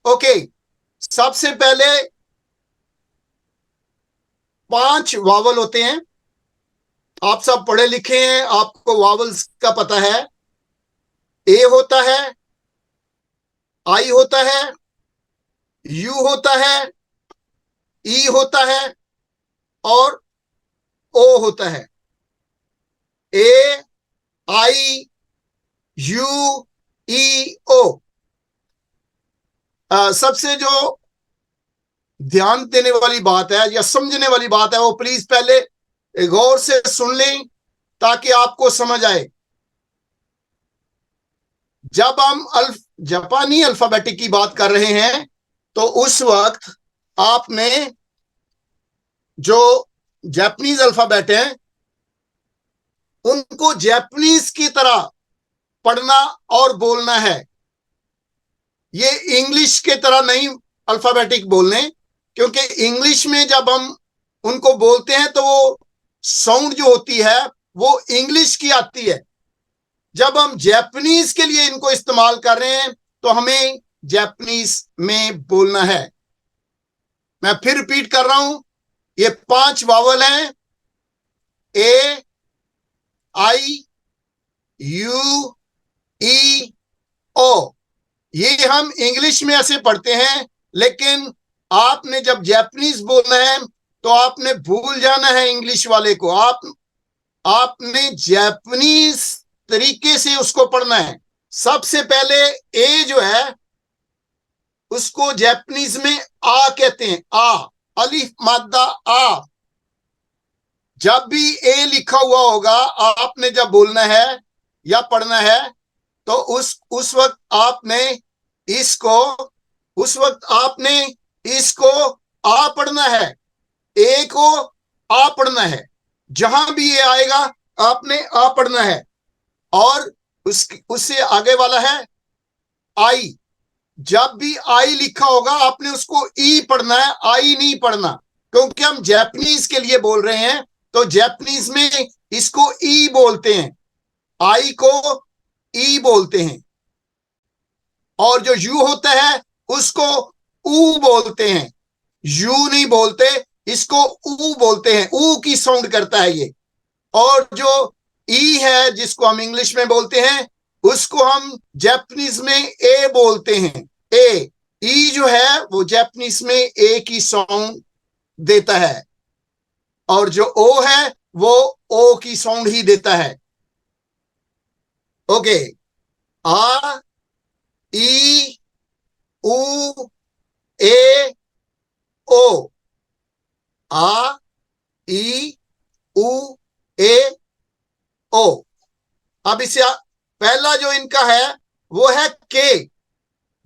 Okay, सबसे पहले 5 vowel होते हैं। आप सब पढ़े लिखे हैं, आपको वावल्स का पता है। ए होता है, आई होता है, यू होता है, ई होता है और ओ होता है। ए, आई, यू, ई, ओ। सबसे जो ध्यान देने वाली बात है या समझने वाली बात है, वो प्लीज पहले गौर से सुन लें ताकि आपको समझ आए। जब हम जापानी अल्फाबेटिक की बात कर रहे हैं तो उस वक्त आपने जो जापानीज अल्फाबेट हैं उनको जापानीज की तरह पढ़ना और बोलना है। ये इंग्लिश के तरह नहीं अल्फाबेटिक बोलने, क्योंकि इंग्लिश में जब हम उनको बोलते हैं तो वो साउंड जो होती है वो इंग्लिश की आती है। जब हम जापानीज के लिए इनको इस्तेमाल कर रहे हैं तो हमें जापानीज में बोलना है। मैं फिर रिपीट कर रहा हूं, ये 5 वावल हैं। ए, आई, यू, ई, ओ। ये हम इंग्लिश में ऐसे पढ़ते हैं, लेकिन आपने जब जापानीज बोलना है तो आपने भूल जाना है इंग्लिश वाले को। आपने जापानीज तरीके से उसको पढ़ना है। सबसे पहले ए जो है उसको जापानीज में आ कहते हैं। आ, अलिफ मादा आ। जब भी ए लिखा हुआ होगा आपने जब बोलना है या पढ़ना है तो उस वक्त आपने इसको उस वक्त आपने इसको आ पढ़ना है। ए को आ पढ़ना है। जहां भी ये आएगा आपने आ पढ़ना है। और उससे आगे वाला है आई। जब भी आई लिखा होगा आपने उसको ई पढ़ना है, आई नहीं पढ़ना, क्योंकि हम जापानीज के लिए बोल रहे हैं तो जापानीज में इसको ई बोलते हैं, आई को ई बोलते हैं। और जो यू होता है उसको ऊ बोलते हैं, यू नहीं बोलते, इसको ऊ बोलते हैं, ऊ की साउंड करता है ये। और जो ई है जिसको हम इंग्लिश में बोलते हैं उसको हम जापानीज में ए बोलते हैं। ए, ई जो है वो जापानीज में ए की साउंड देता है और जो ओ है वो ओ की साउंड ही देता है। ओके, आ, ई, ऊ, ए, ओ। आ, ई, ऊ, ए, ओ। अब इसे पहला जो इनका है वो है के।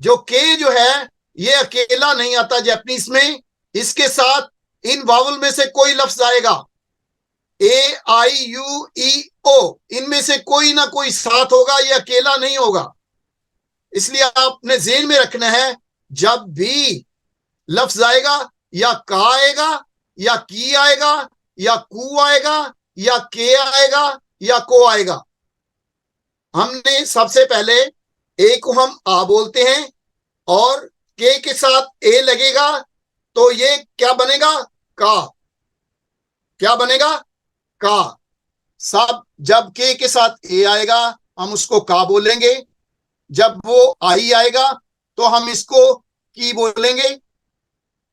जो के जो है ये अकेला नहीं आता जापानीज में, इसके साथ इन वावल में से कोई लफ्ज आएगा। ए, आई, यू, ई, ओ, इनमें से कोई ना कोई साथ होगा, ये अकेला नहीं होगा। इसलिए आपने ज़हन में रखना है जब भी लफ्ज आएगा या का आएगा या की आएगा या कू आएगा या के आएगा या को आएगा। हमने सबसे पहले ए को हम आ बोलते हैं और के साथ ए लगेगा तो ये क्या बनेगा? का। क्या बनेगा? का। सब जब के साथ ए आएगा हम उसको का बोलेंगे। जब वो आई आएगा तो हम इसको की बोलेंगे।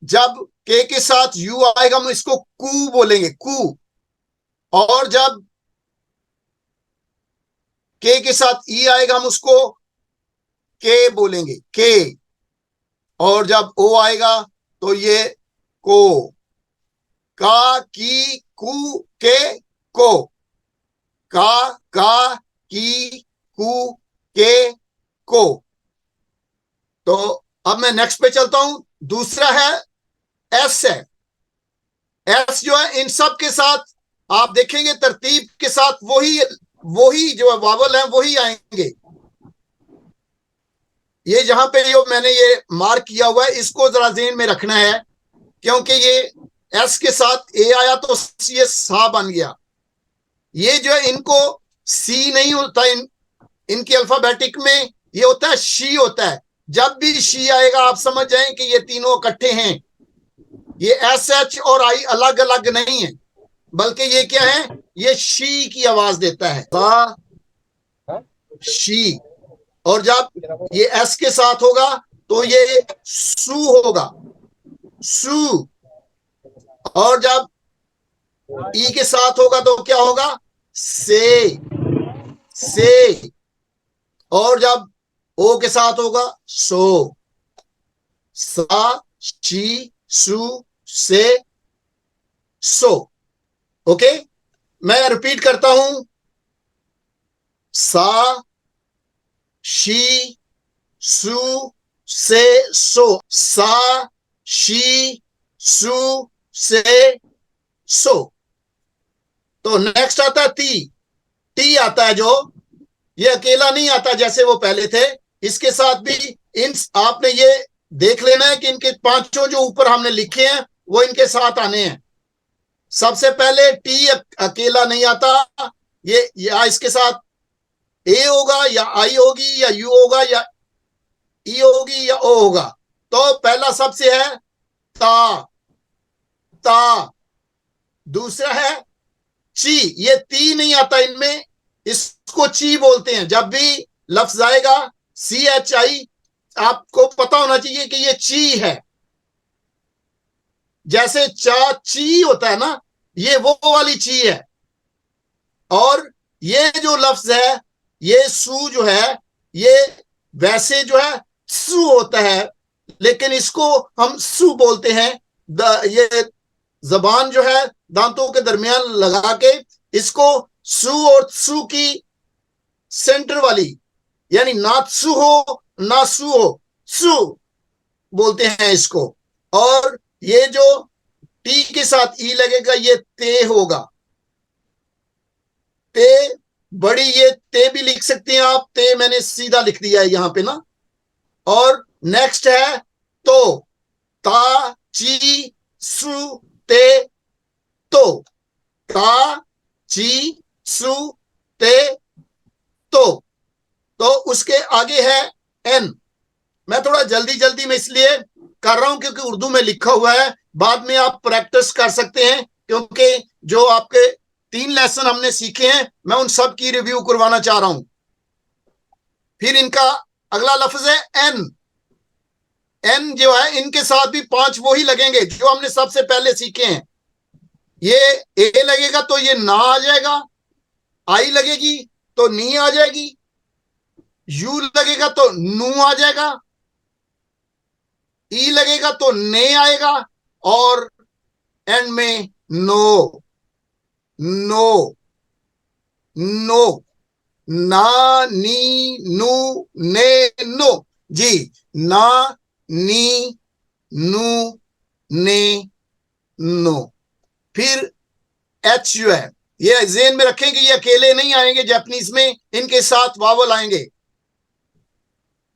जब के साथ यू आएगा हम इसको कू बोलेंगे, कू। और जब के साथ ई आएगा हम उसको के बोलेंगे, के। और जब ओ आएगा तो ये को। का, की, कू, के, को। का, की, कू, के, को। तो अब मैं नेक्स्ट पे चलता हूं। दूसरा है एस है। एस जो है इन सब के साथ आप देखेंगे तरतीब के साथ वही वही जो वावल है वही आएंगे। ये जहां पे जो मैंने ये मार्क किया हुआ है इसको जरा ज़हन में रखना है, क्योंकि ये एस के साथ ए आया तो ये सा बन गया। ये जो है इनको सी नहीं होता, इनके अल्फाबेटिक में ये होता है शी होता है। जब भी शी आएगा आप समझ जाएं कि ये तीनों इकट्ठे हैं। ये एस एच और आई अलग अलग नहीं है, बल्कि ये क्या है, ये शी की आवाज देता है, सा शी। और जब ये एस के साथ होगा तो ये सू होगा, सू। और जब ई के साथ होगा तो क्या होगा, से, से। और जब ओ के साथ होगा सो, सा शी सू से सो। ओके, मैं रिपीट करता हूं, सा शी सू से सो, सा शी सू से सो। तो नेक्स्ट आता है टी, टी आता है जो, ये अकेला नहीं आता जैसे वो पहले थे, इसके साथ भी इन आपने ये देख लेना है कि इनके पांचों जो ऊपर हमने लिखे हैं वो इनके साथ आने हैं। सबसे पहले टी अकेला नहीं आता, ये या इसके साथ ए होगा या आई होगी या यू होगा या ई होगी या ओ होगा। तो पहला सबसे है ता, ता। दूसरा है ची, ये ती नहीं आता इनमें, इसको ची बोलते हैं। जब भी लफ्ज आएगा सी एच आई, आपको पता होना चाहिए कि ये ची है। जैसे चा ची होता है ना, ये वो वाली ची है। और ये जो लफ्ज है, ये सू जो है, ये वैसे जो है सू होता है, लेकिन इसको हम सू बोलते हैं। ये जबान जो है दांतों के दरमियान लगा के इसको सू और सू की सेंटर वाली, यानी ना सू हो ना सू हो, सू बोलते हैं इसको। और ये जो टी के साथ ई लगेगा ये ते होगा, ते। बड़ी ये ते भी लिख सकते हैं आप, ते मैंने सीधा लिख दिया है यहां पे ना। और नेक्स्ट है तो, ता ची सू ते तो, ता ची सू ते तो उसके आगे है एन। मैं थोड़ा जल्दी जल्दी में इसलिए कर रहा हूं क्योंकि उर्दू में लिखा हुआ है, बाद में आप प्रैक्टिस कर सकते हैं, क्योंकि जो आपके 3 लेसन हमने सीखे हैं मैं उन सब की रिव्यू करवाना चाह रहा हूं। फिर इनका अगला लफ्ज है एन। एन जो है इनके साथ भी 5 वो ही लगेंगे जो हमने सबसे पहले सीखे हैं। ये ए लगेगा तो ये ना आ जाएगा, आई लगेगी तो नी आ जाएगी, यू लगेगा तो नू आ जाएगा, ई लगेगा तो ने आएगा, और एंड में नो, नो, नो, ना नी नू ने नो। जी, ना नी नू ने नो। फिर एच जो है, ये जेन में रखें कि ये अकेले नहीं आएंगे जापानीज में, इनके साथ वावल आएंगे।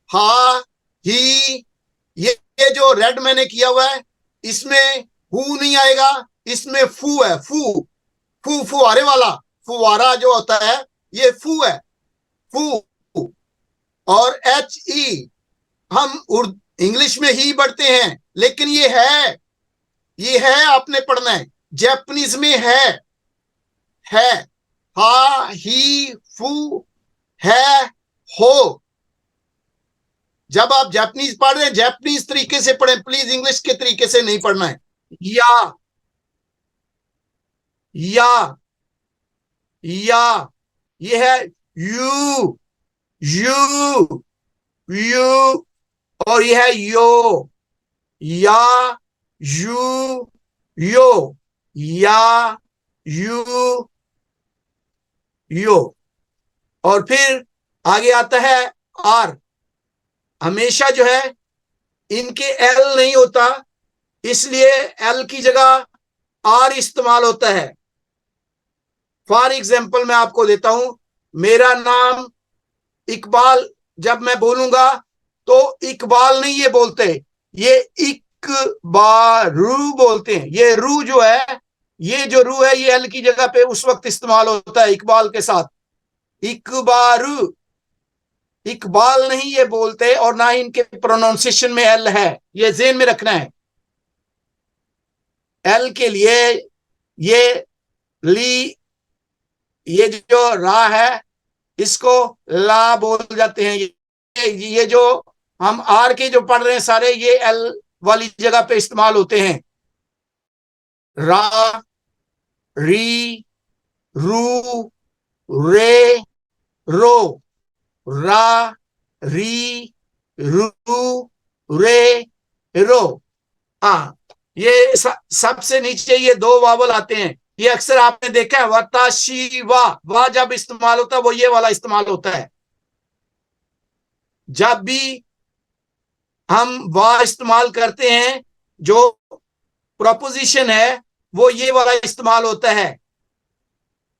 हा ही, ये जो रेड मैंने किया हुआ है इसमें हु नहीं आएगा, इसमें फू है, फू, फू फुहारे वाला, फुहारा जो होता है ये फू है, फू। और एच ई, हम इंग्लिश में ही पढ़ते हैं लेकिन ये है आपने पढ़ना है, जापानीज में है। हा ही फू है हो। जब आप जापानीज पढ़ रहे हैं जापानीज तरीके से पढ़ें प्लीज, इंग्लिश के तरीके से नहीं पढ़ना है। या ये है यू, यू, यू। और ये है यो, या यू यो, या यू यो। और फिर आगे आता है आर। हमेशा जो है इनके एल नहीं होता, इसलिए एल की जगह आर इस्तेमाल होता है। फॉर एग्जाम्पल मैं आपको देता हूं, मेरा नाम इकबाल, जब मैं बोलूंगा तो इकबाल नहीं ये बोलते, ये इकबारू बोलते हैं। ये रू जो है, ये जो रू है ये एल की जगह पे उस वक्त इस्तेमाल होता है इकबाल के साथ, इकबारू। इकबाल नहीं ये बोलते, और ना ही इनके प्रोनाउंसिएशन में एल है, ये ज़हन में रखना है। एल के लिए ये ली, ये जो रा है इसको ला बोल जाते हैं। ये जो हम आर के जो पढ़ रहे हैं सारे, ये एल वाली जगह पे इस्तेमाल होते हैं। रा, री, रू, रे, रो, रा, री, रू, रे, रो। हाँ, ये सबसे नीचे ये दो वावल आते हैं। ये अक्सर आपने देखा है, वताशी वाह जब इस्तेमाल होता है वो ये वाला इस्तेमाल होता है। जब भी हम वाह इस्तेमाल करते हैं, जो प्रोपोजिशन है वो ये वाला इस्तेमाल होता है।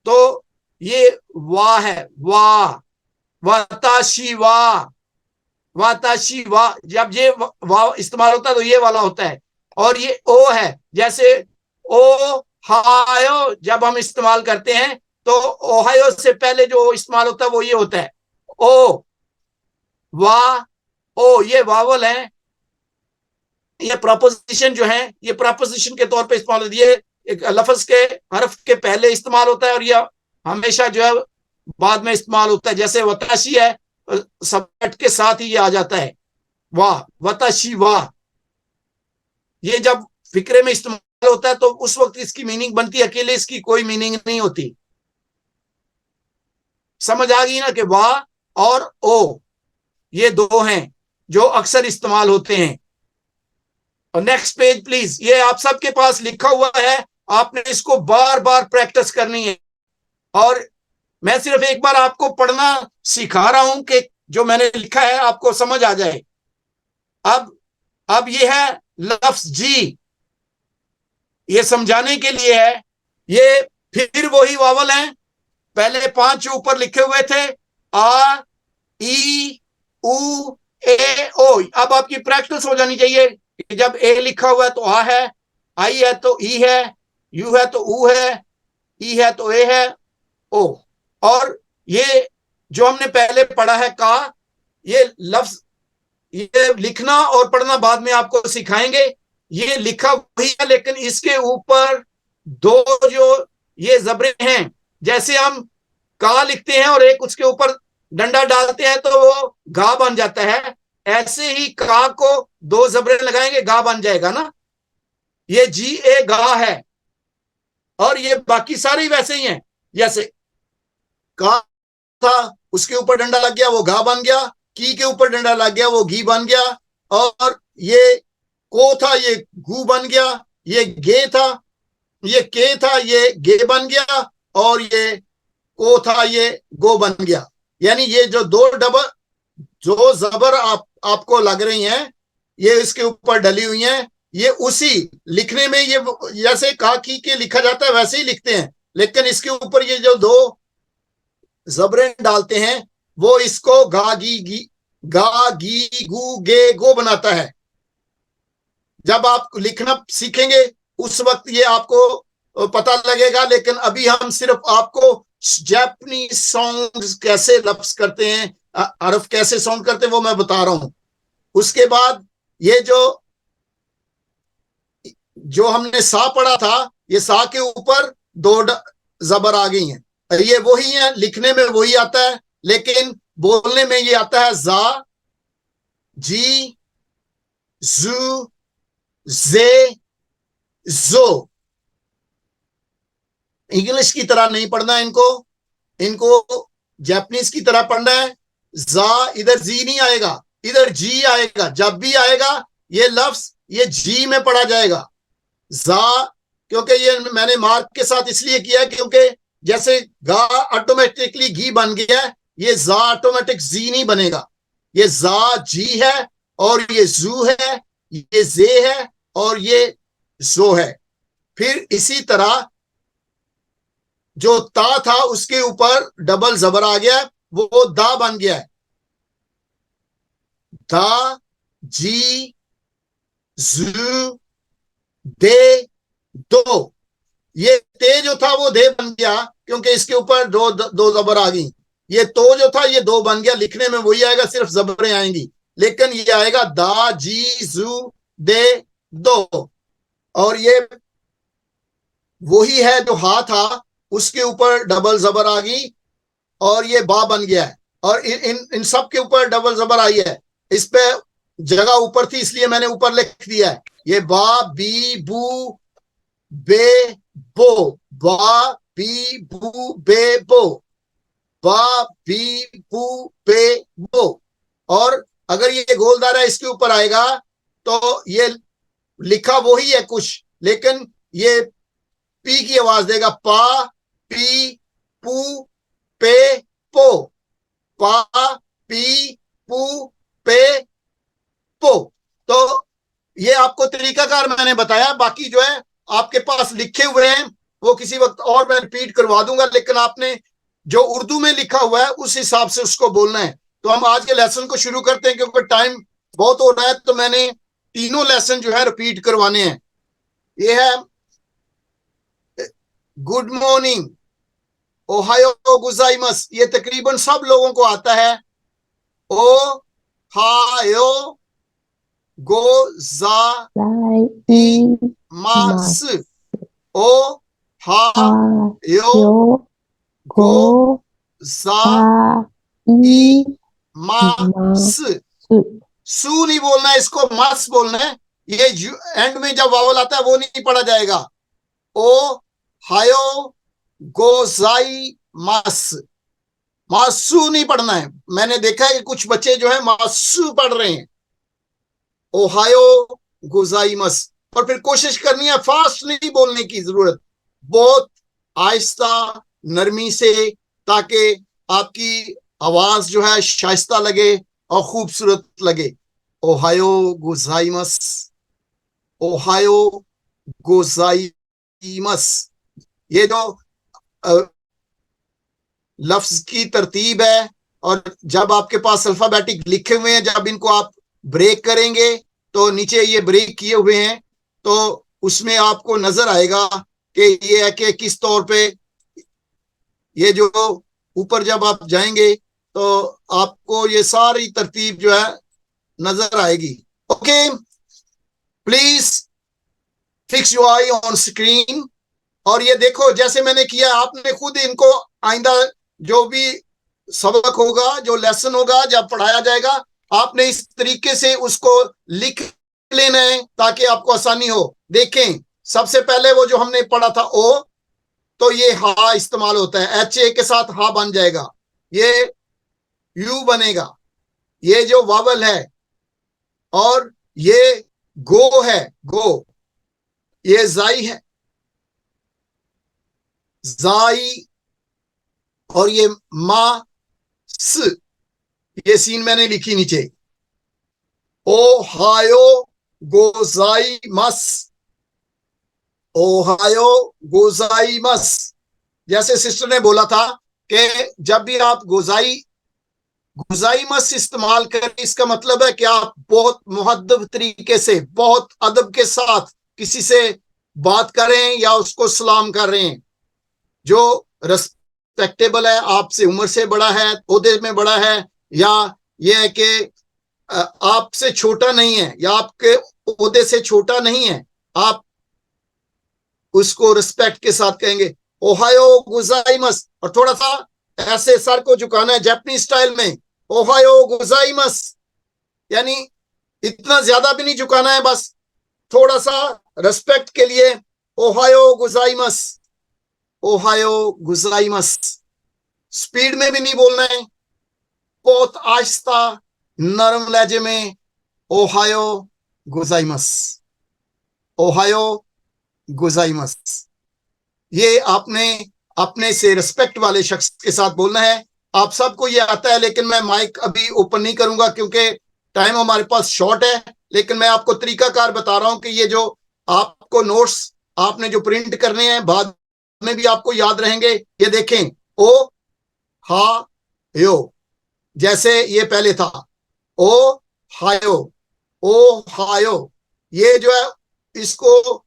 तो ये वाह है, वाह, वताशी वाह, वाताशी वाह, जब ये वाह इस्तेमाल होता है तो ये वाला होता है। और ये ओ है, जैसे ओ हायो जब हम इस्तेमाल करते हैं तो ओहायो से पहले जो इस्तेमाल होता है वो ये होता है, ओ, वाह, ओ, ये वावल है। ये प्रपोजिशन जो है ये प्रपोजिशन के तौर पे इस्तेमाल होती है, एक लफ्ज के हर्फ के पहले इस्तेमाल होता है, और यह हमेशा जो है बाद में इस्तेमाल होता है। जैसे वताशी है, सब्जेक्ट के साथ ही ये आ जाता है, वाह, वताशी वाह। ये जब फिक्रे में इस्तेमाल होता है तो उस वक्त इसकी मीनिंग बनती है, अकेले इसकी कोई मीनिंग नहीं होती। समझ आ गई ना कि वाह और ओ ये दो हैं जो अक्सर इस्तेमाल होते हैं। और नेक्स्ट पेज प्लीज, ये आप सबके पास लिखा हुआ है, आपने इसको बार बार प्रैक्टिस करनी है। और मैं सिर्फ एक बार आपको पढ़ना सिखा रहा हूं कि जो मैंने लिखा है आपको समझ आ जाए। अब ये है लफ्ज जी, ये समझाने के लिए है। ये फिर वही वावल हैं, पहले 5 ऊपर लिखे हुए थे, आ, ई, उ, ए, ओ। अब आपकी प्रैक्टिस हो जानी चाहिए कि जब ए लिखा हुआ है तो आ है, आई है तो ई है, यू है तो ऊ है, ई है तो ए है, ओ। और ये जो हमने पहले पढ़ा है का, ये लफ्ज, ये लिखना और पढ़ना बाद में आपको सिखाएंगे। ये लिखा वही है लेकिन इसके ऊपर दो जो ये जबरे हैं, जैसे हम का लिखते हैं और एक उसके ऊपर डंडा डालते हैं तो वो गा बन जाता है, ऐसे ही का को 2 जबरे लगाएंगे गा बन जाएगा ना। ये जी ए गा है, और ये बाकी सारे वैसे ही हैं। जैसे का था, उसके ऊपर डंडा लग गया वो गा बन गया, की के ऊपर डंडा लग गया वो घी बन गया, और ये को था ये गु बन गया, ये गे था, ये के था ये गे बन गया, और ये को था ये गो बन गया। यानी ये जो दो डबल जो जबर आपको लग रही हैं, ये इसके ऊपर डली हुई हैं। ये उसी लिखने में ये जैसे का की के लिखा जाता है वैसे ही लिखते हैं, लेकिन इसके ऊपर ये जो दो जबरें डालते हैं वो इसको गा गी गु गे गो बनाता है। जब आप लिखना सीखेंगे उस वक्त ये आपको पता लगेगा, लेकिन अभी हम सिर्फ आपको जापानीज सॉन्ग्स कैसे लफ्ज करते हैं, हरफ कैसे साउंड करते हैं वो मैं बता रहा हूं। उसके बाद ये जो हमने सा पढ़ा था, ये सा के ऊपर 2 जबर आ गई हैं। ये वही है, लिखने में वही आता है लेकिन बोलने में ये आता है जा, जी, जू, जे, जो। इंग्लिश की तरह नहीं पढ़ना इनको, इनको जापानीज की तरह पढ़ना है। जा, इधर जी नहीं आएगा, इधर जी आएगा। जब भी आएगा ये लफ्ज ये जी में पढ़ा जाएगा। जा, क्योंकि ये मैंने मार्क के साथ इसलिए किया है क्योंकि जैसे गा ऑटोमेटिकली घी बन गया है, ये जा ऑटोमेटिक जी नहीं बनेगा। ये जा जी है, और ये जू है, ये जे है, और ये जो है। फिर इसी तरह जो ता था उसके ऊपर डबल जबर आ गया, वो दा बन गया है। दा, जी, जू, दे, दो। ये ते जो था वो दे बन गया क्योंकि इसके ऊपर दो जबर आ गई। ये तो जो था ये दो बन गया, लिखने में वही आएगा, सिर्फ जबरें आएंगी, लेकिन ये आएगा दा जी जू दे दो। और ये वही है जो हा था, उसके ऊपर डबल जबर आ गई और ये बा बन गया है। और इन सब के ऊपर डबल जबर आई है। इस पे जगह ऊपर थी इसलिए मैंने ऊपर लिख दिया है। ये बा बी बू बे बो, बा बी बू बे बो, बा बी बू बे बो। और अगर ये गोल दायरा इसके ऊपर आएगा तो ये लिखा वही है कुछ, लेकिन ये पी की आवाज देगा, पा पी पू पे पो, पा पी पू पे पो। तो ये आपको तरीकाकार मैंने बताया, बाकी जो है आपके पास लिखे हुए हैं वो किसी वक्त और मैं रिपीट करवा दूंगा, लेकिन आपने जो उर्दू में लिखा हुआ है उस हिसाब से उसको बोलना है। तो हम आज के लेसन को शुरू करते हैं, क्योंकि टाइम बहुत हो रहा है, तो मैंने तीनों लेसन जो है रिपीट करवाने हैं। ये है गुड मॉर्निंग, ओहायो गुजाइमस, ये तकरीबन सब लोगों को आता है। ओ हायो गोजाइमस, ओ हायो गोजाइमस। सू नहीं बोलना है, इसको मस बोलना है। ये एंड में जब वावल आता है वो नहीं पढ़ा जाएगा। ओ हायो गोजाई मस, मासू नहीं पढ़ना है। मैंने देखा है कि कुछ बच्चे जो है मासू पढ़ रहे हैं। ओहायो गोजाइमस। और फिर कोशिश करनी है फास्ट नहीं बोलने की जरूरत, बहुत आहिस्ता नरमी से, ताकि आपकी आवाज जो है शाइस्ता लगे और खूबसूरत लगे। ओहायो गोजाइमस, ओहायो गोजाइमस। ये जो लफ्ज की तरतीब है, और जब आपके पास अल्फाबेटिक लिखे हुए हैं, जब इनको आप ब्रेक करेंगे तो नीचे ये ब्रेक किए हुए हैं, तो उसमें आपको नजर आएगा कि ये है कि किस तौर पे ये जो ऊपर जब आप जाएंगे तो आपको ये सारी तरतीब जो है नजर आएगी। Okay, please fix your I on screen. और ये देखो जैसे मैंने किया, आपने खुद इनको आइंदा जो भी सबक होगा, जो लेसन होगा, जब पढ़ाया जाएगा, आपने इस तरीके से उसको लिख लेना है ताकि आपको आसानी हो। देखें, सबसे पहले वो जो हमने पढ़ा था ओ, तो ये हा इस्तेमाल होता है, एच ए के साथ हा बन जाएगा, ये यू बनेगा, ये जो वावल है। और ये गो है, गो, ये जाई है, जाई। और ये मा स, ये सीन मैंने लिखी नीचे। ओहायो गोजाइमस, ओहायो गोजाइमस। जैसे सिस्टर ने बोला था कि जब भी आप गोजाइमस इस्तेमाल करें, इसका मतलब है कि आप बहुत मुहद्दब तरीके से, बहुत अदब के साथ किसी से बात करें या उसको सलाम कर रहे हैं, जो रिस्पेक्टेबल है, आपसे उम्र से बड़ा है, ओहदे में बड़ा है, या ये है कि आपसे छोटा नहीं है, या आपके ओहदे से छोटा नहीं है, आप उसको रिस्पेक्ट के साथ कहेंगे ओहायो गुजाइमस। और थोड़ा सा ऐसे सर को झुकाना है जापानी स्टाइल में, ओहायो गुजाइमस, यानी इतना ज्यादा भी नहीं झुकाना है, बस थोड़ा सा रिस्पेक्ट के लिए ओहायो गुजाइमस, ओहायो गुजाइमस। स्पीड में भी नहीं बोलना है, बहुत आहिस्ता नरम लहजे में ओहायो गुजाइमस, ओहायो गुजाइमस। ये आपने अपने से रिस्पेक्ट वाले शख्स के साथ बोलना है। आप सबको ये आता है, लेकिन मैं माइक अभी ओपन नहीं करूंगा क्योंकि टाइम हमारे पास शॉर्ट है। लेकिन मैं आपको तरीकाकार बता रहा हूं कि ये जो आपको नोट्स आपने जो प्रिंट करने हैं, बाद में भी आपको याद रहेंगे। ये देखें, ओ हा यो, जैसे ये पहले था ओ हायो, ओ हायो, ये जो है इसको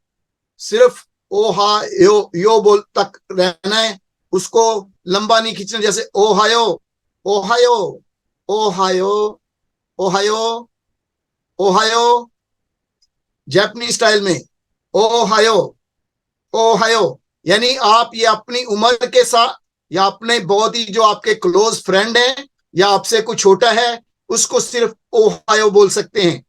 सिर्फ ओ हा यो बोल तक रहना है, उसको लंबा नहीं खींचना। जैसे ओ हायो, ओहायो, ओहायो, ओहायो, ओहायो, जापानी स्टाइल में ओहायो, ओहायो। यानी आप ये अपनी उम्र के साथ या अपने बहुत ही जो आपके क्लोज फ्रेंड है या आपसे कुछ छोटा है उसको सिर्फ ओहायो बोल सकते हैं।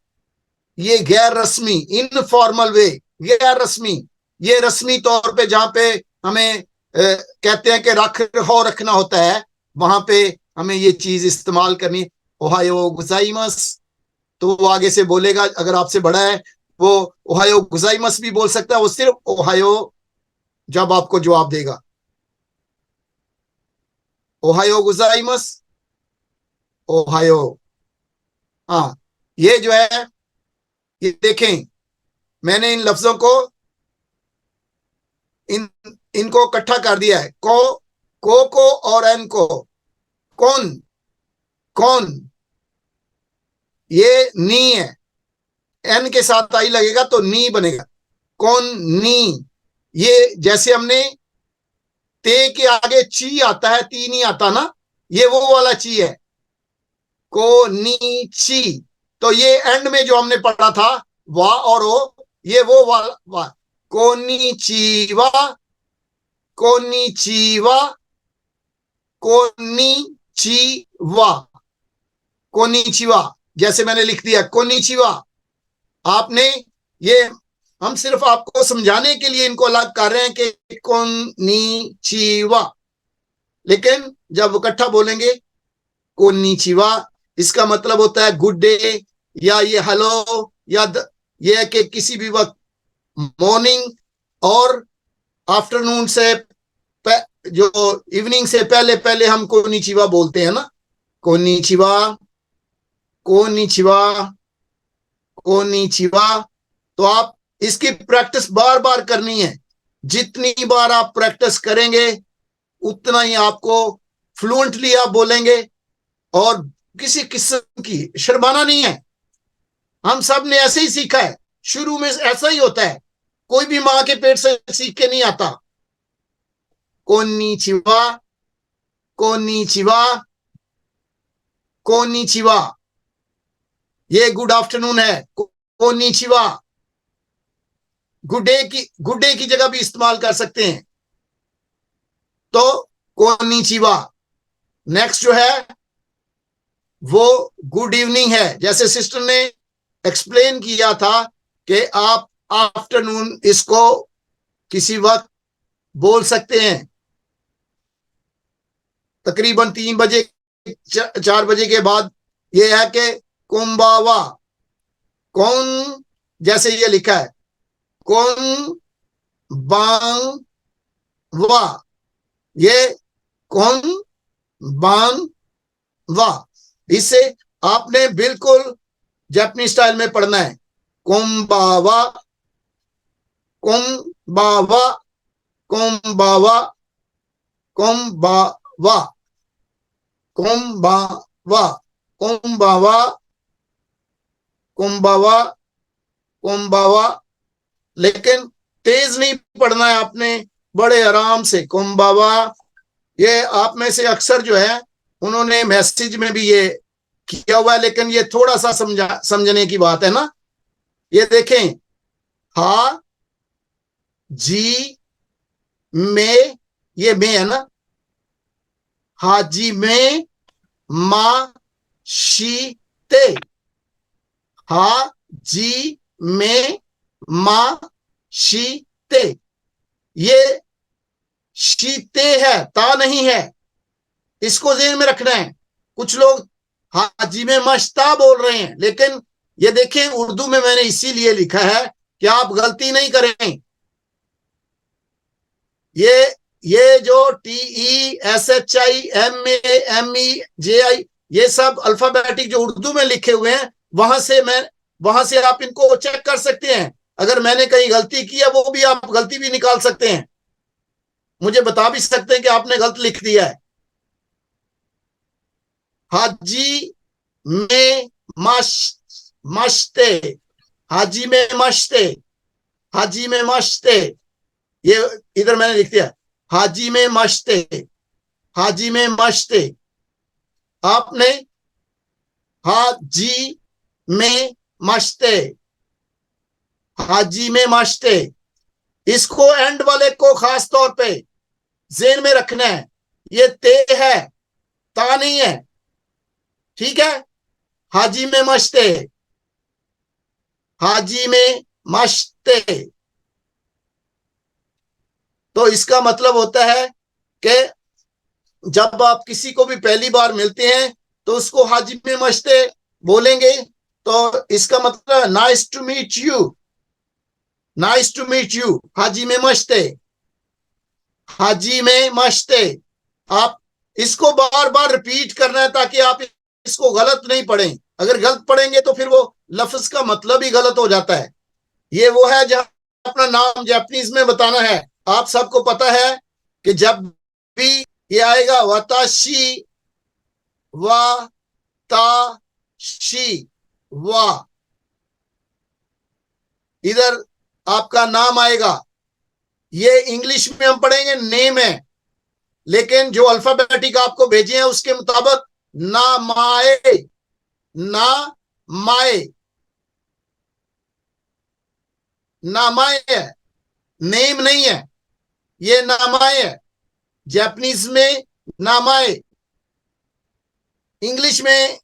ये गैर रस्मी, इनफॉर्मल वे, गैर रस्मी। ये रस्मी तौर पे जहां पे हमें कहते हैं कि रख रखाव रखना होता है, वहां पे हमें ये चीज इस्तेमाल करनी। ओहायो गुजाइमस, तो वो आगे से बोलेगा, अगर आपसे बड़ा है वो ओहायो गुजाइमस भी बोल सकता है, वो सिर्फ ओहायो जब आपको जवाब देगा। ओहायो गुजाइमस, ओहायो। हाँ, ये जो है, ये देखें, मैंने इन लफ्जों को इन इनको इकट्ठा कर दिया है। को और एन को। कौन, कौन, ये नी है, एन के साथ आई लगेगा तो नी बनेगा। कौन नी। ये जैसे हमने ते के आगे ची आता है, ती नहीं आता ना, ये वो वाला ची है। को नी ची। तो ये एंड में जो हमने पढ़ा था वा और ओ, ये वो वाला वा। Konnichiwa, konnichiwa, konnichiwa, konnichiwa. जैसे मैंने लिख दिया कोनिचिवा। आपने ये, हम सिर्फ आपको समझाने के लिए इनको अलग कर रहे हैं कि कोनिचिवा, लेकिन जब इकट्ठा बोलेंगे कोनिचिवा, इसका मतलब होता है गुड डे, या ये हेलो, या ये है कि किसी भी वक्त मॉर्निंग और आफ्टरनून से जो इवनिंग से पहले पहले हम कोनिचिवा बोलते हैं ना। Konnichiwa, konnichiwa, konnichiwa. तो आप इसकी प्रैक्टिस बार बार करनी है। जितनी बार आप प्रैक्टिस करेंगे उतना ही आपको फ्लुएंटली आप बोलेंगे, और किसी किस्म की शर्माना नहीं है। हम सब ने ऐसे ही सीखा है, शुरू में ऐसा ही होता है, कोई भी मां के पेट से सीख के नहीं आता। Konnichiwa, konnichiwa, konnichiwa. ये गुड आफ्टरनून है, कोनिचिवा। गुड डे की जगह भी इस्तेमाल कर सकते हैं, तो कोनिचिवा। नेक्स्ट जो है वो गुड इवनिंग है। जैसे सिस्टर ने एक्सप्लेन किया था कि आप आफ्टरनून इसको किसी वक्त बोल सकते हैं, तकरीबन 3 बजे 4 बजे के बाद। ये है कि कुंबावा, कौन, जैसे ये लिखा है कौन बांग वा, ये कौन बांग वा। इससे आपने बिल्कुल जापानी स्टाइल में पढ़ना है। कुंबावा, कुंबावा, कुंबावा, कुंबावा, कुंबावा, कुंबावा, कुंबावा, कुंबावा। लेकिन तेज नहीं पढ़ना है आपने, बड़े आराम से कुंबावा। ये आप में से अक्सर जो है उन्होंने मैसेज में भी ये किया हुआ है, लेकिन ये थोड़ा सा समझने की बात है ना। ये देखें, हा जी में, ये में है ना, हाजी में मा शी ते, हा जी में मा शी ते। ये शीते है, ता नहीं है, इसको ज़हन में रखना है। कुछ लोग हाजी में मश्ता बोल रहे हैं, लेकिन ये देखें उर्दू में मैंने इसीलिए लिखा है कि आप गलती नहीं करें। ये जो TESHIMAMEJI, ये सब अल्फाबेटिक जो उर्दू में लिखे हुए हैं, वहां से आप इनको चेक कर सकते हैं। अगर मैंने कहीं गलती की है, वो भी आप गलती भी निकाल सकते हैं, मुझे बता भी सकते हैं कि आपने गलत लिख दिया है। हाजी में मश मश्ते, हाजी में मश्ते, हाजी में मश्ते। ये इधर मैंने लिख दिया, हाजी में मश्ते, हाजी में मश्ते। आपने हाजी में मस्ते, हाजी में मस्ते, इसको एंड वाले को खास तौर पे ज़हन में रखना है। ये ते है, ता नहीं है, ठीक है। हाजी में मस्ते, हाजी में मस्ते। तो इसका मतलब होता है कि जब आप किसी को भी पहली बार मिलते हैं तो उसको हाजी में मस्ते बोलेंगे। तो इसका मतलब nice to meet you, nice to meet you, हाजी में मस्ते, हाजी में मस्ते। आप इसको बार बार रिपीट करना है ताकि आप इसको गलत नहीं पढ़ें। अगर गलत पढ़ेंगे तो फिर वो लफ्ज का मतलब ही गलत हो जाता है। ये वो है जहां अपना नाम जापानीज में बताना है। आप सबको पता है कि जब भी ये आएगा वताशी, वा ता शी, वा, इधर आपका नाम आएगा। ये इंग्लिश में हम पढ़ेंगे नेम है, लेकिन जो अल्फाबेटिक आपको भेजे हैं उसके मुताबिक ना माए, ना माए, नामाए है, नेम नहीं है, ये नामाए है। जापानीज में नामाए, इंग्लिश में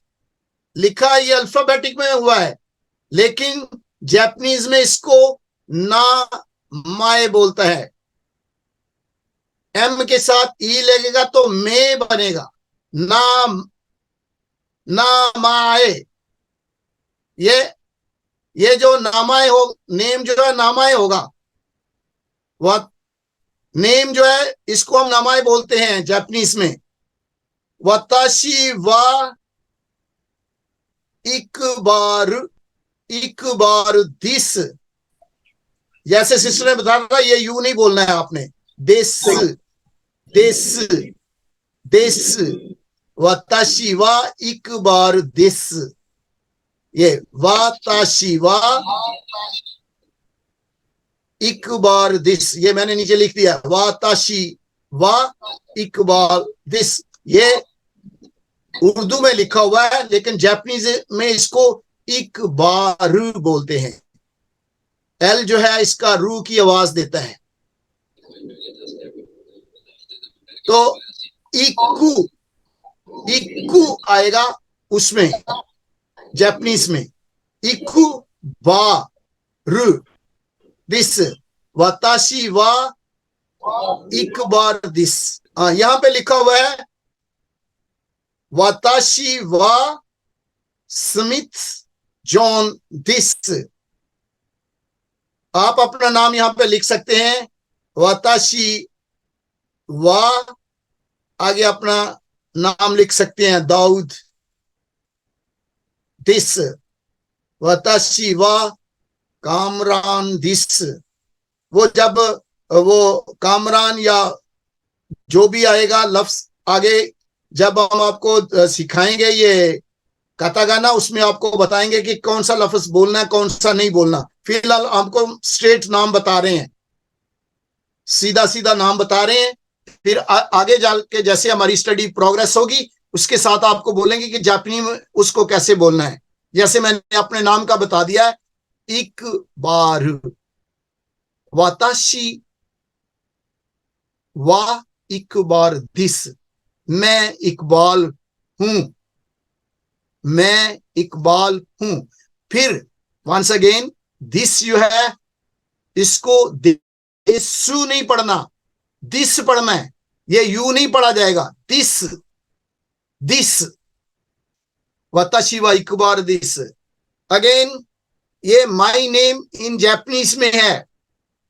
लिखा ये अल्फाबेटिक में हुआ है, लेकिन जापानीज में इसको ना माए बोलता है। एम के साथ ई लगेगा तो मे बनेगा, ना, ना माए। ये ये जो नामाए हो, नेम जो है नामाए होगा, वह नेम जो है इसको हम नामाए बोलते हैं जापानीज में। वताशी वा एक बार, एक बार दिस, जैसे सिस्टर ने बताया था ये यू नहीं बोलना है आपने, दिस, दिस, दिस, वताशी वा एक बार दिस, ये वाताशी वा एक बार दिस, ये मैंने नीचे लिख दिया वाताशी वा एक बार दिस। ये उर्दू में लिखा हुआ है, लेकिन जापानीज में इसको एक बार बोलते हैं। एल जो है इसका रू की आवाज देता है। तो इक्कू, इक्कू आएगा उसमें जापानीज में, इक्कू बा रु दिस, वताशी वा एक बार दिस। यहां पे लिखा हुआ है वताशी वा स्मिथ जॉन दिस। आप अपना नाम यहां पे लिख सकते हैं, वताशी वा, आगे अपना नाम लिख सकते हैं दाऊद दिस, वताशी वा कामरान दिस। वो जब वो कामरान या जो भी आएगा लफ्ज आगे, जब हम आपको सिखाएंगे ये कातागाना, उसमें आपको बताएंगे कि कौन सा लफ्ज बोलना है कौन सा नहीं बोलना। फिलहाल हमको स्ट्रेट नाम बता रहे हैं, सीधा सीधा नाम बता रहे हैं। फिर आगे जाके जैसे हमारी स्टडी प्रोग्रेस होगी उसके साथ आपको बोलेंगे कि जापानी में उसको कैसे बोलना है। जैसे मैंने अपने नाम का बता दिया है, एक बार, वाताशी वा एक बार दिस, मैं इकबाल हूं, मैं इकबाल हूं। फिर वंस अगेन दिस जो है इसको दिसु नहीं पढ़ना, दिस पढ़ना है। ये यू नहीं पढ़ा जाएगा, दिस, दिस, वताशी वा एक बार दिस। अगेन ये माई नेम इन जापानीज में है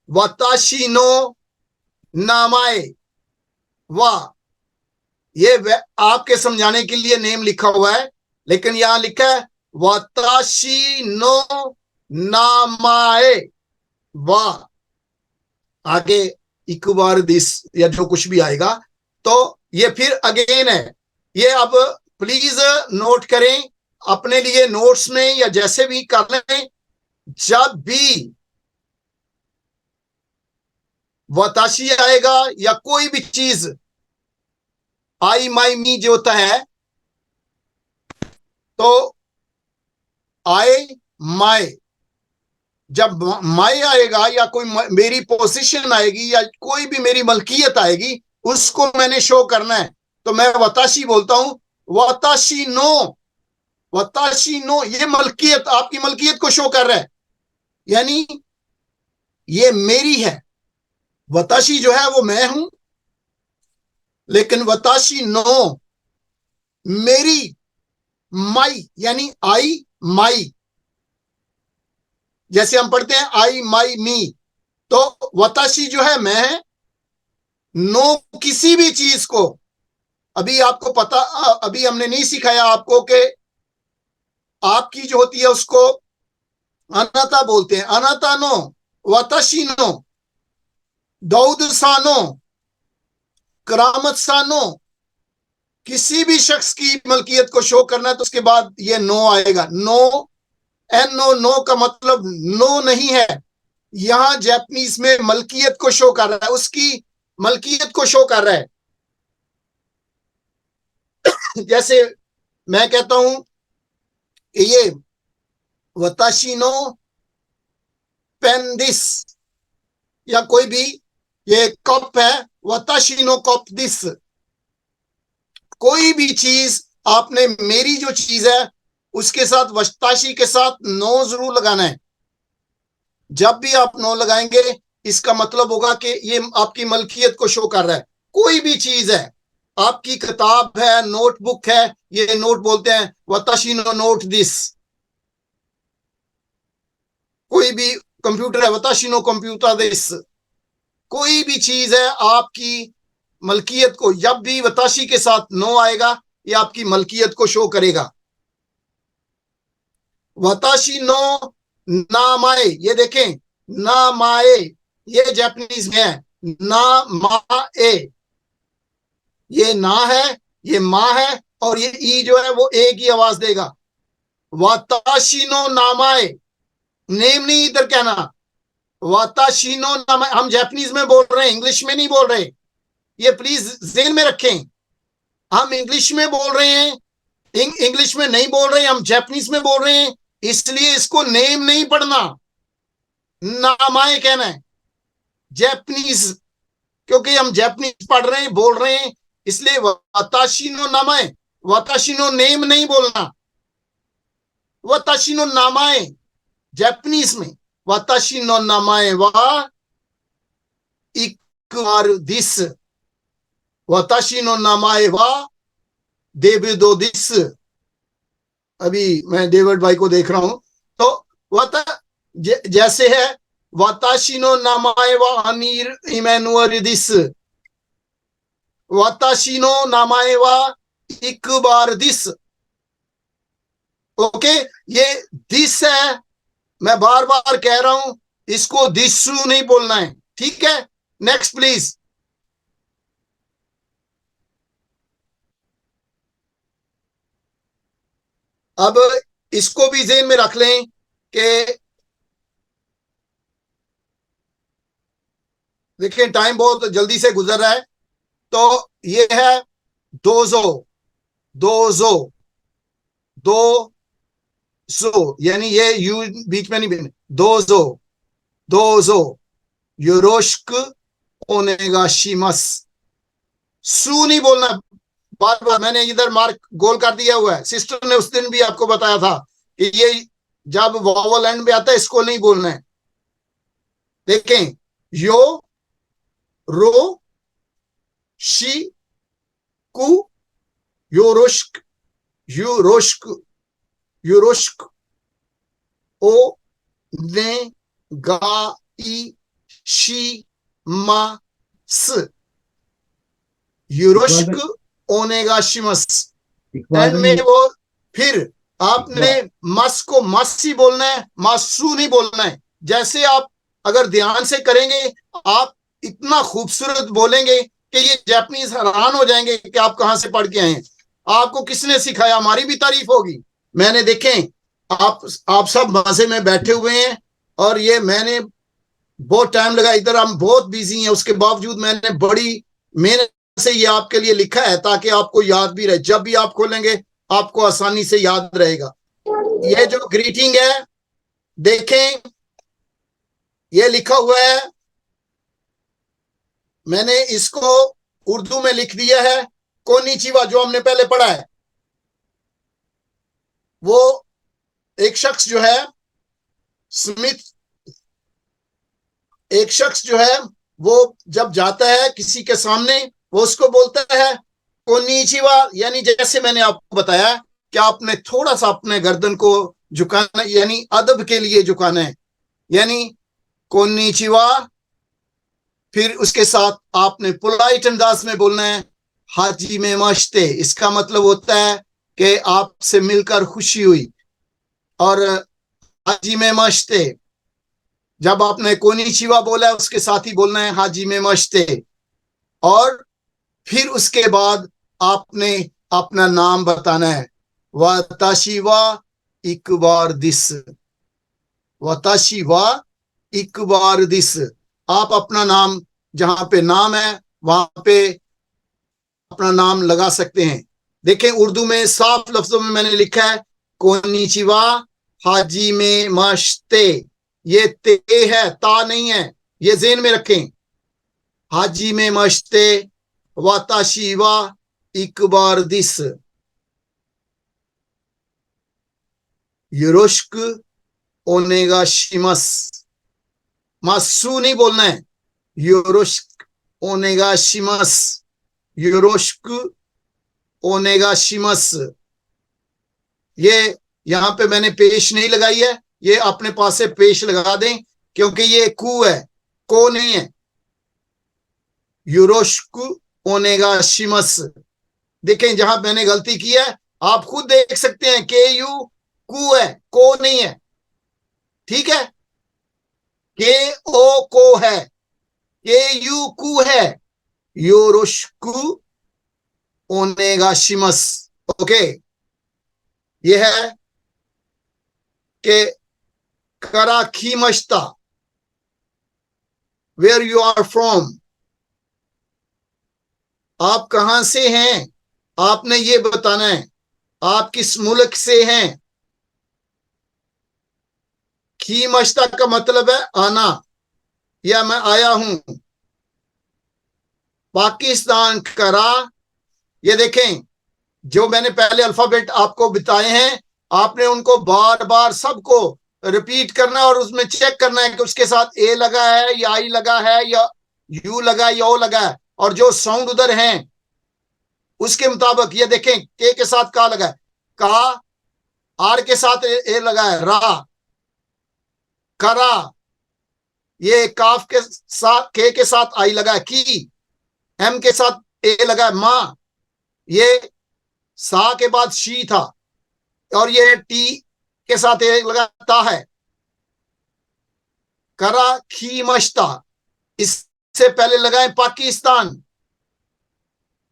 वताशी नो नामाए वा। ये आपके समझाने के लिए नेम लिखा हुआ है, लेकिन यहां लिखा है वताशी नो नामाए वा, आगे एक बार दिस या जो कुछ भी आएगा। तो ये फिर अगेन है। ये अब प्लीज नोट करें अपने लिए, नोट्स में या जैसे भी कर लें, जब भी वताशी आएगा या कोई भी चीज आई माई मी जो होता है, तो आई माय, जब माय आएगा या कोई मेरी पोजीशन आएगी या कोई भी मेरी मलकियत आएगी, उसको मैंने शो करना है, तो मैं वताशी बोलता हूं, वताशी नो, वताशी नो, ये मलकियत, आपकी मलकियत को शो कर रहा है, यानी ये मेरी है। वताशी जो है वो मैं हूं, लेकिन वताशी नो मेरी, माई यानी आई माई, जैसे हम पढ़ते हैं आई माई मी, तो वताशी जो है मैं है, नो किसी भी चीज को, अभी आपको पता, अभी हमने नहीं सिखाया आपको कि आपकी जो होती है उसको अनाता बोलते हैं, अनाता नो, वताशी नो, दाऊद सानो, करामत सानो, किसी भी शख्स की मलकियत को शो करना है तो उसके बाद ये नो आएगा। नो, एन नो, नो का मतलब नो नहीं है, यहां जापानीज में मलकियत को शो कर रहा है, उसकी मलकियत को शो कर रहा है। जैसे मैं कहता हूं ये वताशी नो पेन दिस, या कोई भी ये कप है, वताशी नो कप दिस, कोई भी चीज आपने मेरी जो चीज है उसके साथ वताशी के साथ नो जरूर लगाना है। जब भी आप नो लगाएंगे इसका मतलब होगा कि ये आपकी मलकियत को शो कर रहा है। कोई भी चीज है, आपकी किताब है, नोटबुक है, ये नोट बोलते हैं वताशी नो नोट दिस, कोई भी कंप्यूटर है, वताशी नो कंप्यूटर दिस, कोई भी चीज है आपकी मलकियत को, जब भी वताशी के साथ नो आएगा ये आपकी मलकियत को शो करेगा। वताशी नो नामाए, ये देखें नामाए, ये जापानीज में है, ना माए, ये ना है, ये माँ है, और ये ई जो है वो ए की आवाज देगा। वाताशी नो नामाए, नेम नहीं इधर कहना, वाताशी नो नामाए, हम जापानीज में बोल रहे हैं, इंग्लिश में नहीं बोल रहे, ये प्लीज ज़हन में रखें, हम इंग्लिश में बोल रहे हैं, इंग्लिश में नहीं बोल रहे, हम जापानीज में बोल रहे हैं, इसलिए इसको नेम नहीं पढ़ना, नामाए कहना है जापानीज, क्योंकि हम जापानीज पढ़ रहे हैं, बोल रहे हैं, इसलिए वताशी नो नामाए, वताशी नो नेम नहीं बोलना, वताशी नो नामाए जापानीज में, वताशी नो नामाए वा इकुआरु दिस, वताशी नो नामाए वा देविदो दिस। अभी मैं डेविड भाई को देख रहा हूं, तो वता जैसे है वताशी नो नामाए वा अमीर इमैनुअल दिस, वताशी नो नामाए वा इकबार दिस। ओके, ये दिस है, मैं बार बार कह रहा हूं, इसको दिसु नहीं बोलना है, ठीक है। Next please. अब इसको भी ज़हन में रख लें कि देखिए टाइम बहुत जल्दी से गुजर रहा है, तो ये है दोजो, दोजो, दो सो, यानी ये यू बीच में नहीं, दोजो, दोजो, योरोश्क ओनेगाशिमस, सू नहीं बोलना, बार बार मैंने इधर मार्क गोल कर दिया हुआ है, सिस्टर ने उस दिन भी आपको बताया था कि ये जब वॉवल एंड में आता है इसको नहीं बोलना है। देखें, यो रो शी कु, योरोश्क, यूरोश्क, यूरोश्क ओ ने गा ई शी मा स, यूरोश्क ओनेगाशिमस, एंड में वो फिर आपने मस को मस ही बोलना है, मासू नहीं बोलना है। जैसे आप अगर ध्यान से करेंगे आप इतना खूबसूरत बोलेंगे कि ये जापानीज हैरान हो जाएंगे कि आप कहां से पढ़ के आए हैं, आपको किसने सिखाया, हमारी भी तारीफ होगी। मैंने देखें आप सब मजे में बैठे हुए हैं, और ये मैंने बहुत टाइम लगा, इधर हम बहुत बिजी हैं, उसके बावजूद मैंने बड़ी मेहनत से ये आपके लिए लिखा है ताकि आपको याद भी रहे, जब भी आप खोलेंगे आपको आसानी से याद रहेगा। यह जो ग्रीटिंग है, देखें, यह लिखा हुआ है, मैंने इसको उर्दू में लिख दिया है कोनिचिवा, जो हमने पहले पढ़ा है। वो एक शख्स जो है स्मिथ, एक शख्स जो है वो जब जाता है किसी के सामने, वो उसको बोलता है कोनिचिवा, यानी जैसे मैंने आपको बताया कि आपने थोड़ा सा अपने गर्दन को झुकाना, यानी अदब के लिए झुकाना है, यानी कोनिचिवा। फिर उसके साथ आपने पोलाइट अंदाज में बोलना है हाजी में मश्ते। इसका मतलब होता है कि आपसे मिलकर खुशी हुई। और हाजी में मश्ते, जब आपने कोनिचिवा बोला है उसके साथ ही बोलना है हाजी में मश्ते। और फिर उसके बाद आपने अपना नाम बताना है, वाताशी वा इकबार दिस, वाताशी वा इकबार दिस। आप अपना नाम, जहां पे नाम है वहां पे अपना नाम लगा सकते हैं। देखें, उर्दू में साफ लफ्जों में मैंने लिखा है कोनिचिवा हाजी में मश्ते। ये ते है, ता नहीं है, ये ज़हन में रखें। हाजी में मश्ते वाताशी वा इकबार दिस। युरोश्क ओनेगा शिमस, मासू नहीं बोलना है, योरोश्क ओनेगा शिमस, योरोश्क ओनेगा शिमस। ये यहां पे मैंने पेश नहीं लगाई है, ये अपने पास से पेश लगा दें, क्योंकि ये कू है, को नहीं है। योरोश्क ओनेगा शिमस। देखें, जहां मैंने गलती की है आप खुद देख सकते हैं, के यू कू है, को नहीं है। ठीक है, के ओ को है, के यू कू है, योरोश्कु ओनेगा शिमस। ओके, ये है कि कराखीमश्ता, वेयर यू आर फ्रॉम, आप कहां से हैं, आपने ये बताना है, आप किस मुल्क से हैं। खीमश्ता का मतलब है आना, या मैं आया हूं। पाकिस्तान करा, ये देखें, जो मैंने पहले अल्फाबेट आपको बताए हैं, आपने उनको बार बार सबको रिपीट करना है और उसमें चेक करना है कि उसके साथ ए लगा है या आई लगा है या यू लगा है या ओ लगा है, और जो साउंड उधर हैं उसके मुताबिक। ये देखें, के साथ का लगा है, का, आर के साथ ए लगा है, रा, करा। ये काफ के साथ, के साथ आई लगा है, की, एम के साथ ए लगा है, माँ। ये सा के बाद शी था, और ये टी के साथ ए लगाता है, करा खीमश्ता। इससे पहले लगाए पाकिस्तान,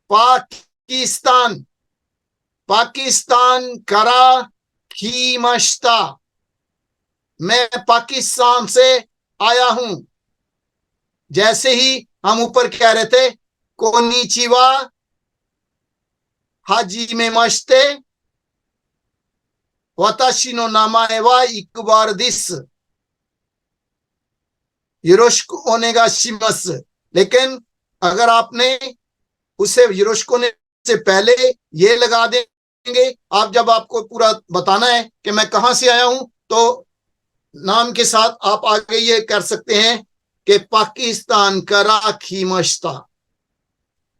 पाकिस्तान, पाकिस्तान करा खीमश्ता, मैं पाकिस्तान से आया हूं। जैसे ही हम ऊपर कह रहे थे कोनिचिवा हाजी में मश्ते वताशी नो नामाए वा इकबार दिस युरोश्क ओनेगा शिमस। लेकिन अगर आपने उसे युरोश्क ओने से पहले ये लगा देंगे, आप जब आपको पूरा बताना है कि मैं कहां से आया हूं, तो नाम के साथ आप आगे ये कर सकते हैं कि पाकिस्तान कराची मश्ता।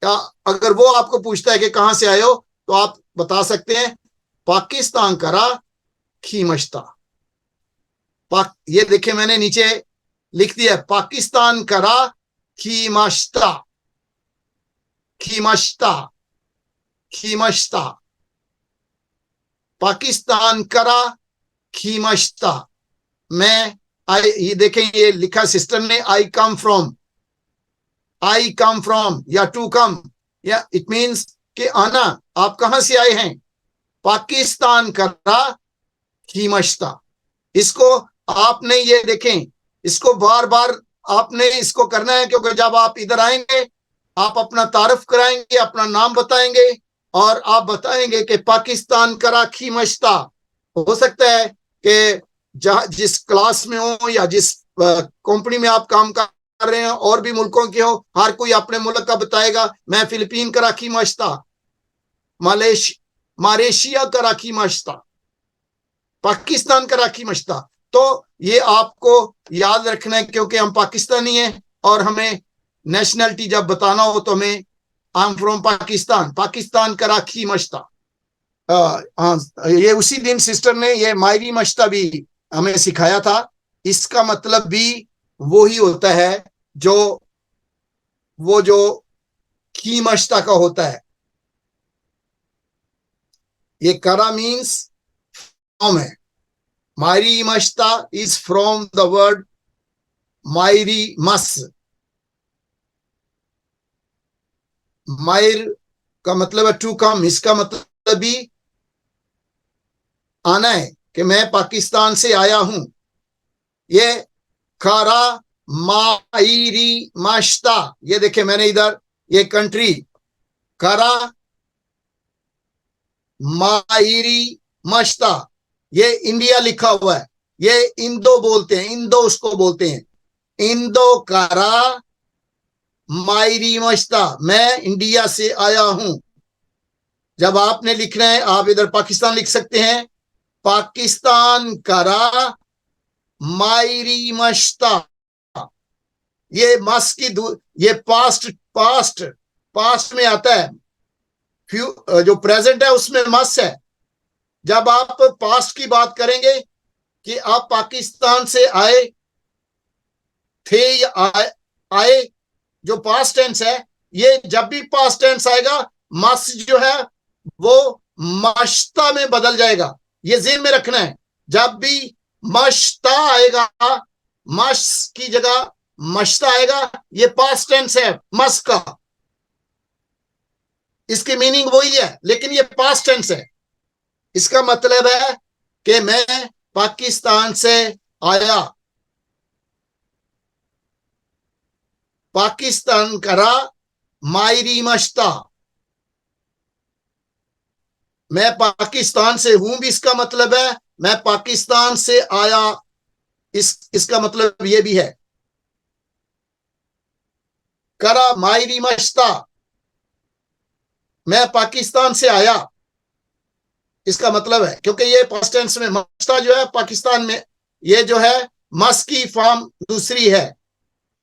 या अगर वो आपको पूछता है कि कहां से आए हो, तो आप बता सकते हैं पाकिस्तान कराची मश्ता। ये देखिए, मैंने नीचे लिख दिया पाकिस्तान करा खीमश्ता, खीमश्ता, खीमश्ता, पाकिस्तान करा खीमश्ता। मैं आई, ये देखें, ये लिखा सिस्टर ने, I come from, I come from या टू कम, या इट मीन्स कि आना, आप कहां से आए हैं। पाकिस्तान करा खीमश्ता, इसको आपने ये देखें, इसको बार बार आपने इसको करना है, क्योंकि जब आप इधर आएंगे आप अपना तारुफ कराएंगे, अपना नाम बताएंगे, और आप बताएंगे कि पाकिस्तान कराची मश्ता, हो सकता है कि जहां जिस क्लास में हो या जिस कंपनी में आप काम कर रहे हैं और भी मुल्कों के हो, हर कोई अपने मुल्क का बताएगा। मैं फिलीपीन कराची मश्ता, मलेशिया कराची मश्ता, पाकिस्तान कराची मश्ता। तो ये आपको याद रखना है, क्योंकि हम पाकिस्तानी हैं और हमें नेशनलिटी जब बताना हो तो हमें I am from Pakistan, Pakistan Karachi मश्ता। हाँ, ये उसी दिन सिस्टर ने ये मायरी मश्ता भी हमें सिखाया था। इसका मतलब भी वो ही होता है जो वो जो खी मश्ता का होता है। ये करा मीन्स फॉर्म है। मायरी मश्ता इज फ्रॉम द वर्ड मायरी मस। मायर का मतलब है टू कम, इसका मतलब भी आना है कि मैं पाकिस्तान से आया हूं। ये खारा मायरी माश्ता, ये देखिए मैंने इधर ये कंट्री खारा मायरी माश्ता, ये इंडिया लिखा हुआ है। ये इंदो बोलते हैं, इंदो उसको बोलते हैं, इंदो कारा मायरी मश्ता, मैं इंडिया से आया हूं। जब आपने लिखना है आप इधर पाकिस्तान लिख सकते हैं, पाकिस्तान करा मायरी मश्ता। ये मस की ये पास्ट पास्ट पास्ट में आता है। जो प्रेजेंट है उसमें मस है। जब आप पास्ट की बात करेंगे कि आप पाकिस्तान से आए थे या आए, जो पास्ट टेंस है, ये जब भी पास्ट टेंस आएगा मस जो है वो मश्ता में बदल जाएगा। ये ज़हन में रखना है। जब भी मश्ता आएगा, मश की जगह मश्ता आएगा, ये पास्ट टेंस है मस का। इसकी मीनिंग वही है लेकिन ये पास्ट टेंस है। इसका मतलब है कि मैं पाकिस्तान से आया, पाकिस्तान करा मायरी मश्ता। मैं पाकिस्तान से हूं भी इसका मतलब है, मैं पाकिस्तान से आया इसका मतलब ये भी है। करा मायरी मश्ता, मैं पाकिस्तान से आया, इसका मतलब है क्योंकि ये पास्ट टेंस में मश्ता जो है पाकिस्तान में, ये जो है मस की फॉर्म दूसरी है।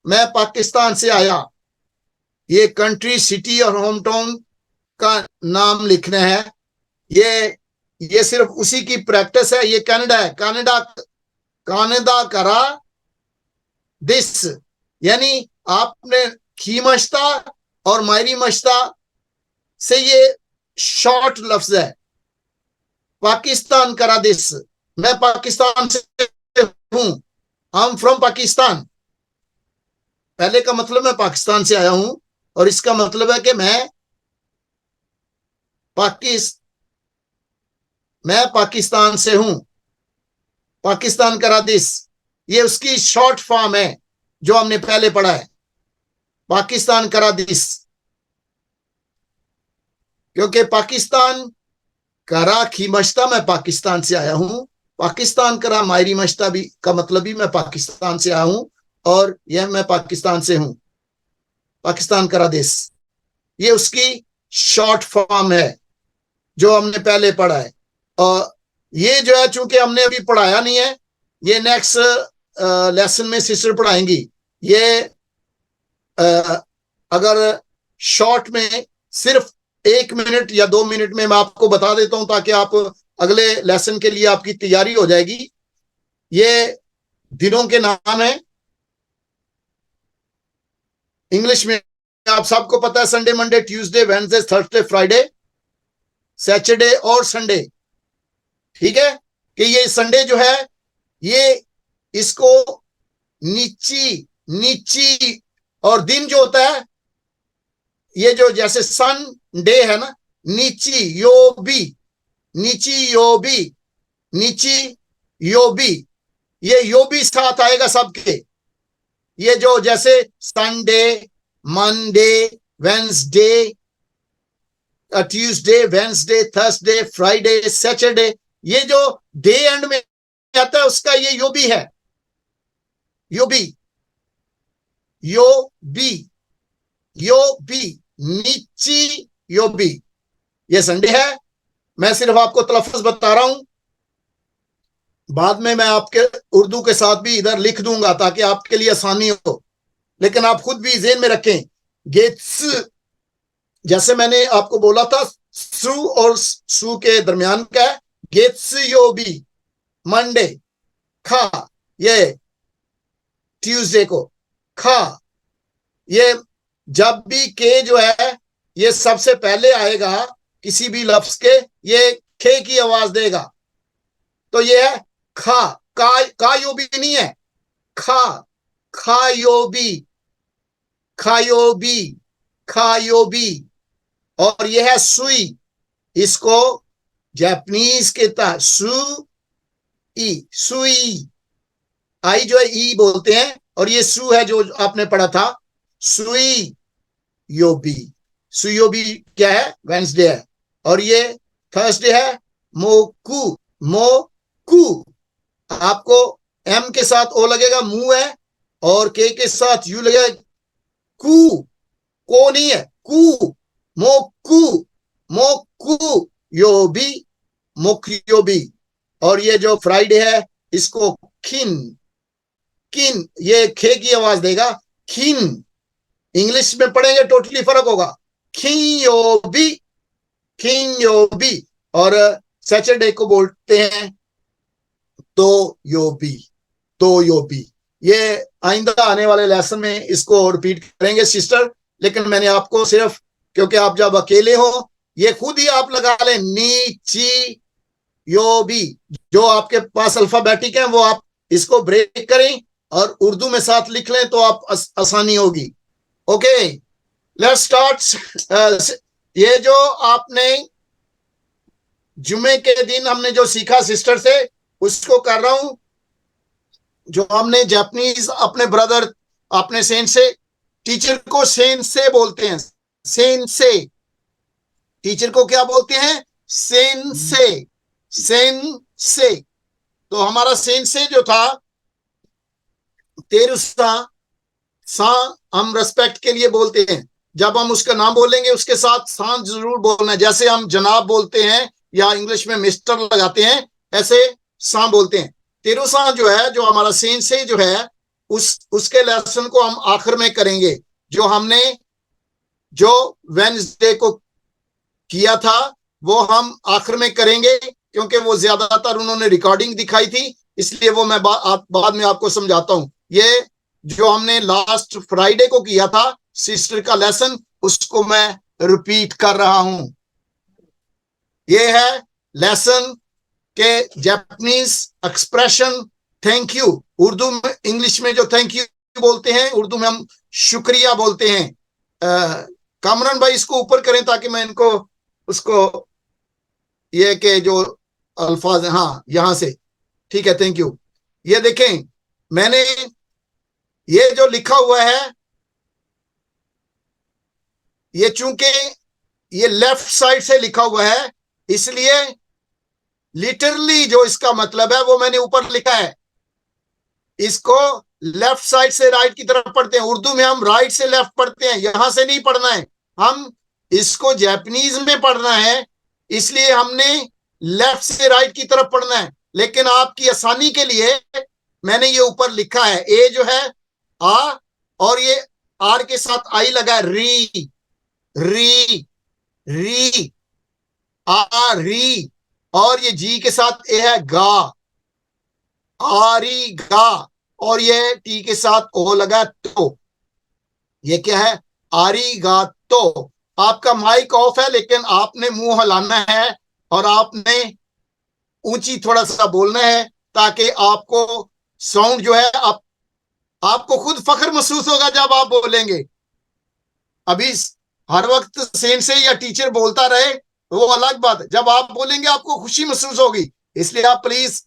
मैं पाकिस्तान से आया, ये कंट्री सिटी और होम टाउन का नाम लिखना है। ये सिर्फ उसी की प्रैक्टिस है। ये कनाडा है, कनाडा, कनाडा करा दिस, यानी आपने खी मश्ता और मायरी मश्ता से ये शॉर्ट लफ्ज है। पाकिस्तान करा दिस, मैं पाकिस्तान से हूं, आई एम फ्रॉम पाकिस्तान। पहले का मतलब मैं पाकिस्तान से आया हूं और इसका मतलब है कि मैं पाकिस्तान से हूं। पाकिस्तान करा दिस, ये उसकी शॉर्ट फॉर्म है जो हमने पहले पढ़ा है, पाकिस्तान करा दिस। क्योंकि पाकिस्तान करा खी मश्ता, मैं पाकिस्तान से आया हूं। पाकिस्तान करा मायरी मश्ता भी का मतलब भी मैं पाकिस्तान से आया हूं और यह मैं पाकिस्तान से हूं। पाकिस्तान करा दिस, ये उसकी शॉर्ट फॉर्म है जो हमने पहले पढ़ा है। और ये जो है चूंकि हमने अभी पढ़ाया नहीं है, ये नेक्स्ट लेसन में सिस्टर पढ़ाएंगी। ये अगर शॉर्ट में सिर्फ 1 मिनट या 2 मिनट में मैं आपको बता देता हूं ताकि आप अगले लेसन के लिए आपकी तैयारी हो जाएगी। ये दिनों के नाम है इंग्लिश में। आप सबको पता है Sunday, Monday, Tuesday, Wednesday, Thursday, Friday, Saturday और संडे। ठीक है कि ये संडे जो है ये इसको नीची नीची, और दिन जो होता है ये जो जैसे सन डे है ना, नीची योबी, नीची योबी, नीची योबी, ये योबी साथ आएगा सबके। ये जो जैसे Sunday, Monday, Wednesday, Tuesday, Wednesday, Thursday, Friday, Saturday, ये जो डे एंड में आता है उसका ये योबी है, योबी, योबी, योबी, नीची योबी। ये संडे है, मैं सिर्फ आपको तलफ़ुज़ बता रहा हूं, बाद में मैं आपके उर्दू के साथ भी इधर लिख दूंगा ताकि आपके लिए आसानी हो, लेकिन आप खुद भी ज़हन में रखें। गेट्स, जैसे मैंने आपको बोला था सू और सू के दरमियान का है, गेट्स योबी मंडे, खा ये ट्यूसडे को, खा ये जब भी के जो है ये सबसे पहले आएगा किसी भी लफ्ज के, ये खे की आवाज देगा, तो ये है खा, का योबी नहीं है, खा, खायोबी, खायोबी, खायोबी। और यह है सुई, इसको जापानीज कहता है सु ई, सुई, आई जो है ई बोलते हैं, और ये सु है जो आपने पढ़ा था, सुई योबी। सुयोबी क्या है, वेंसडे है, और ये थर्सडे है मोकू, मोकू, आपको एम के साथ ओ लगेगा, मुंह है, और के साथ यू लगेगा, कू, को नहीं है, कू, मोकू, मोकू योबी, मोकयोबी। और ये जो फ्राइडे है इसको खिन, किन, ये खे की आवाज देगा, खिन। इंग्लिश में पढ़ेंगे टोटली फर्क होगा, खियोबी, खियोबी। और सैटरडे को बोलते हैं तो योबी, तो योबी। ये आइंदा आने वाले लेसन में इसको रिपीट करेंगे सिस्टर, लेकिन मैंने आपको सिर्फ, क्योंकि आप जब अकेले हो ये खुद ही आप लगा लें, नीची योबी, जो आपके पास अल्फाबेटिक है वो आप इसको ब्रेक करें और उर्दू में साथ लिख लें तो आप आसानी होगी। Okay, let's start. ये जो आपने जुमे के दिन हमने जो सीखा सिस्टर से उसको कर रहा हूं, जो हमने जापानीज अपने ब्रदर अपने सेन से, टीचर को सेन से बोलते हैं, सेन से, टीचर को क्या बोलते हैं, सेन से, सेन से। तो हमारा सेन से जो था तेरुसा सा, हम रेस्पेक्ट के लिए बोलते हैं, जब हम उसका नाम बोलेंगे उसके साथ सा जरूर बोलना है, जैसे हम जनाब बोलते हैं या इंग्लिश में मिस्टर लगाते हैं, ऐसे सा बोलते हैं। तेरुसा जो है, जो हमारा सेन से जो है, उसके लेसन को हम आखिर में करेंगे, जो हमने जो वेंसडे को किया था वो हम आखिर में करेंगे, क्योंकि वो ज्यादातर उन्होंने रिकॉर्डिंग दिखाई थी, इसलिए वो मैं बाद में आपको समझाता हूं। ये जो हमने लास्ट फ्राइडे को किया था सिस्टर का लेसन, उसको मैं रिपीट कर रहा हूं। ये है लेसन के Japanese expression thank you, Urdu में, इंग्लिश में जो थैंक यू बोलते हैं, उर्दू में हम शुक्रिया बोलते हैं। कामरान भाई इसको ऊपर करें ताकि मैं इनको उसको, ये के जो अल्फाज है, हाँ यहां से, ठीक है, थैंक यू। ये देखें मैंने ये जो लिखा हुआ है, ये चूंकि ये लेफ्ट साइड से लिखा हुआ है, इसलिए लिटरली जो इसका मतलब है वो मैंने ऊपर लिखा है, इसको लेफ्ट साइड से राइट की तरफ पढ़ते हैं। उर्दू में हम राइट से लेफ्ट पढ़ते हैं, यहां से नहीं पढ़ना है, हम इसको जापानीज में पढ़ना है, इसलिए हमने लेफ्ट से राइट की तरफ पढ़ना है। लेकिन आपकी आसानी के लिए मैंने ये ऊपर लिखा है, ए जो है आ, और ये आर के साथ आई लगा है, री, री, री, आ री, और ये जी के साथ ए है गा, आरी गा, और ये टी के साथ ओ लगा तो, ये क्या है, आरी गा तो। आपका माइक ऑफ है लेकिन आपने मुंह हिलाना है और आपने ऊंची थोड़ा सा बोलना है, ताकि आपको साउंड जो है, आपको खुद फख्र महसूस होगा जब आप बोलेंगे। अभी हर वक्त सेन से या टीचर बोलता रहे वो अलग बात है, जब आप बोलेंगे आपको खुशी महसूस होगी, इसलिए आप प्लीज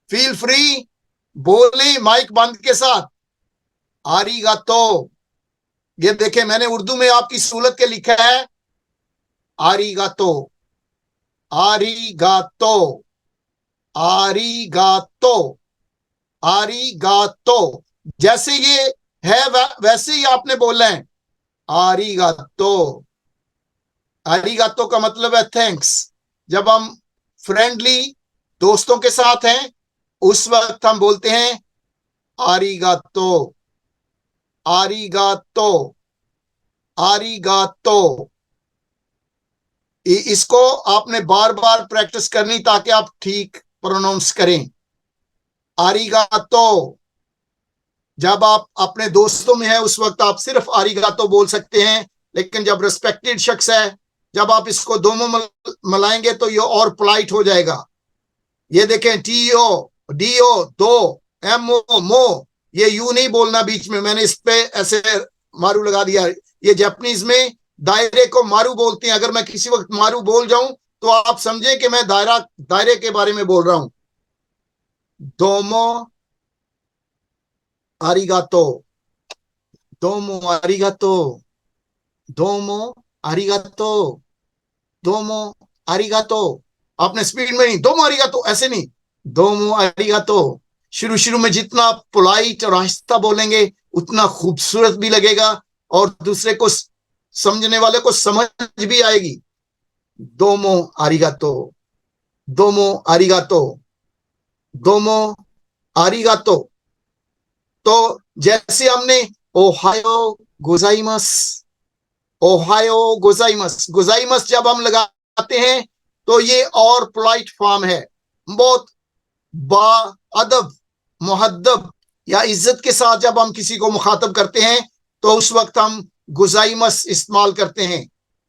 फील फ्री, बोले माइक बंद के साथ। आरीगातो, ये देखें मैंने उर्दू में आपकी सहूलत के लिखा है, आरिगातो, आरिगातो, आरिगातो, आरिगातो। जैसे ये है वैसे ही आपने बोलना है, आरिगातो। आरिगातो का मतलब है थैंक्स। जब हम फ्रेंडली दोस्तों के साथ हैं उस वक्त हम बोलते हैं आरिगातो, आरिगातो, आरिगातो। इसको आपने बार बार प्रैक्टिस करनी ताकि आप ठीक प्रोनाउंस करें। आरिगातो। जब आप अपने दोस्तों में है उस वक्त आप सिर्फ आरिगातो बोल सकते हैं, लेकिन जब रिस्पेक्टेड शख्स है, जब आप इसको दोनों मिलाएंगे तो ये और पोलाइट हो जाएगा। ये देखें, टीओ, डीओ, दो, एमओ, मो, ये यू नहीं बोलना बीच में, मैंने इस पे ऐसे मारू लगा दिया। ये जापानीज में दायरे को मारू बोलते हैं। अगर मैं किसी वक्त मारू बोल जाऊं तो आप समझें कि मैं दायरे के बारे में बोल रहा हूं। दोमो आरिगातो, दोमो आरिगातो, दोमो आरिगातो, दोमो आरिगातो। आपने स्पीड में नहीं, दोमो आरिगातो ऐसे नहीं, दोमो आरिगातो। शुरू शुरू में जितना पोलाइट और आहिस्ता बोलेंगे उतना खूबसूरत भी लगेगा और दूसरे को समझने वाले को समझ भी आएगी। दोमो आरिगातो, दोमो आरिगातो, दोमो आरिगातो। तो जैसे हमने ओहायो गोजाइमस, ओहायो गोजाइमस, गोजाइमस जब हम लगाते हैं तो ये और पोलाइट फॉर्म है। बहुत बाअदब, मुहद्दब या इज्जत के साथ जब हम किसी को मुखातब करते हैं तो उस वक्त हम गुजाइमस इस्तेमाल करते हैं।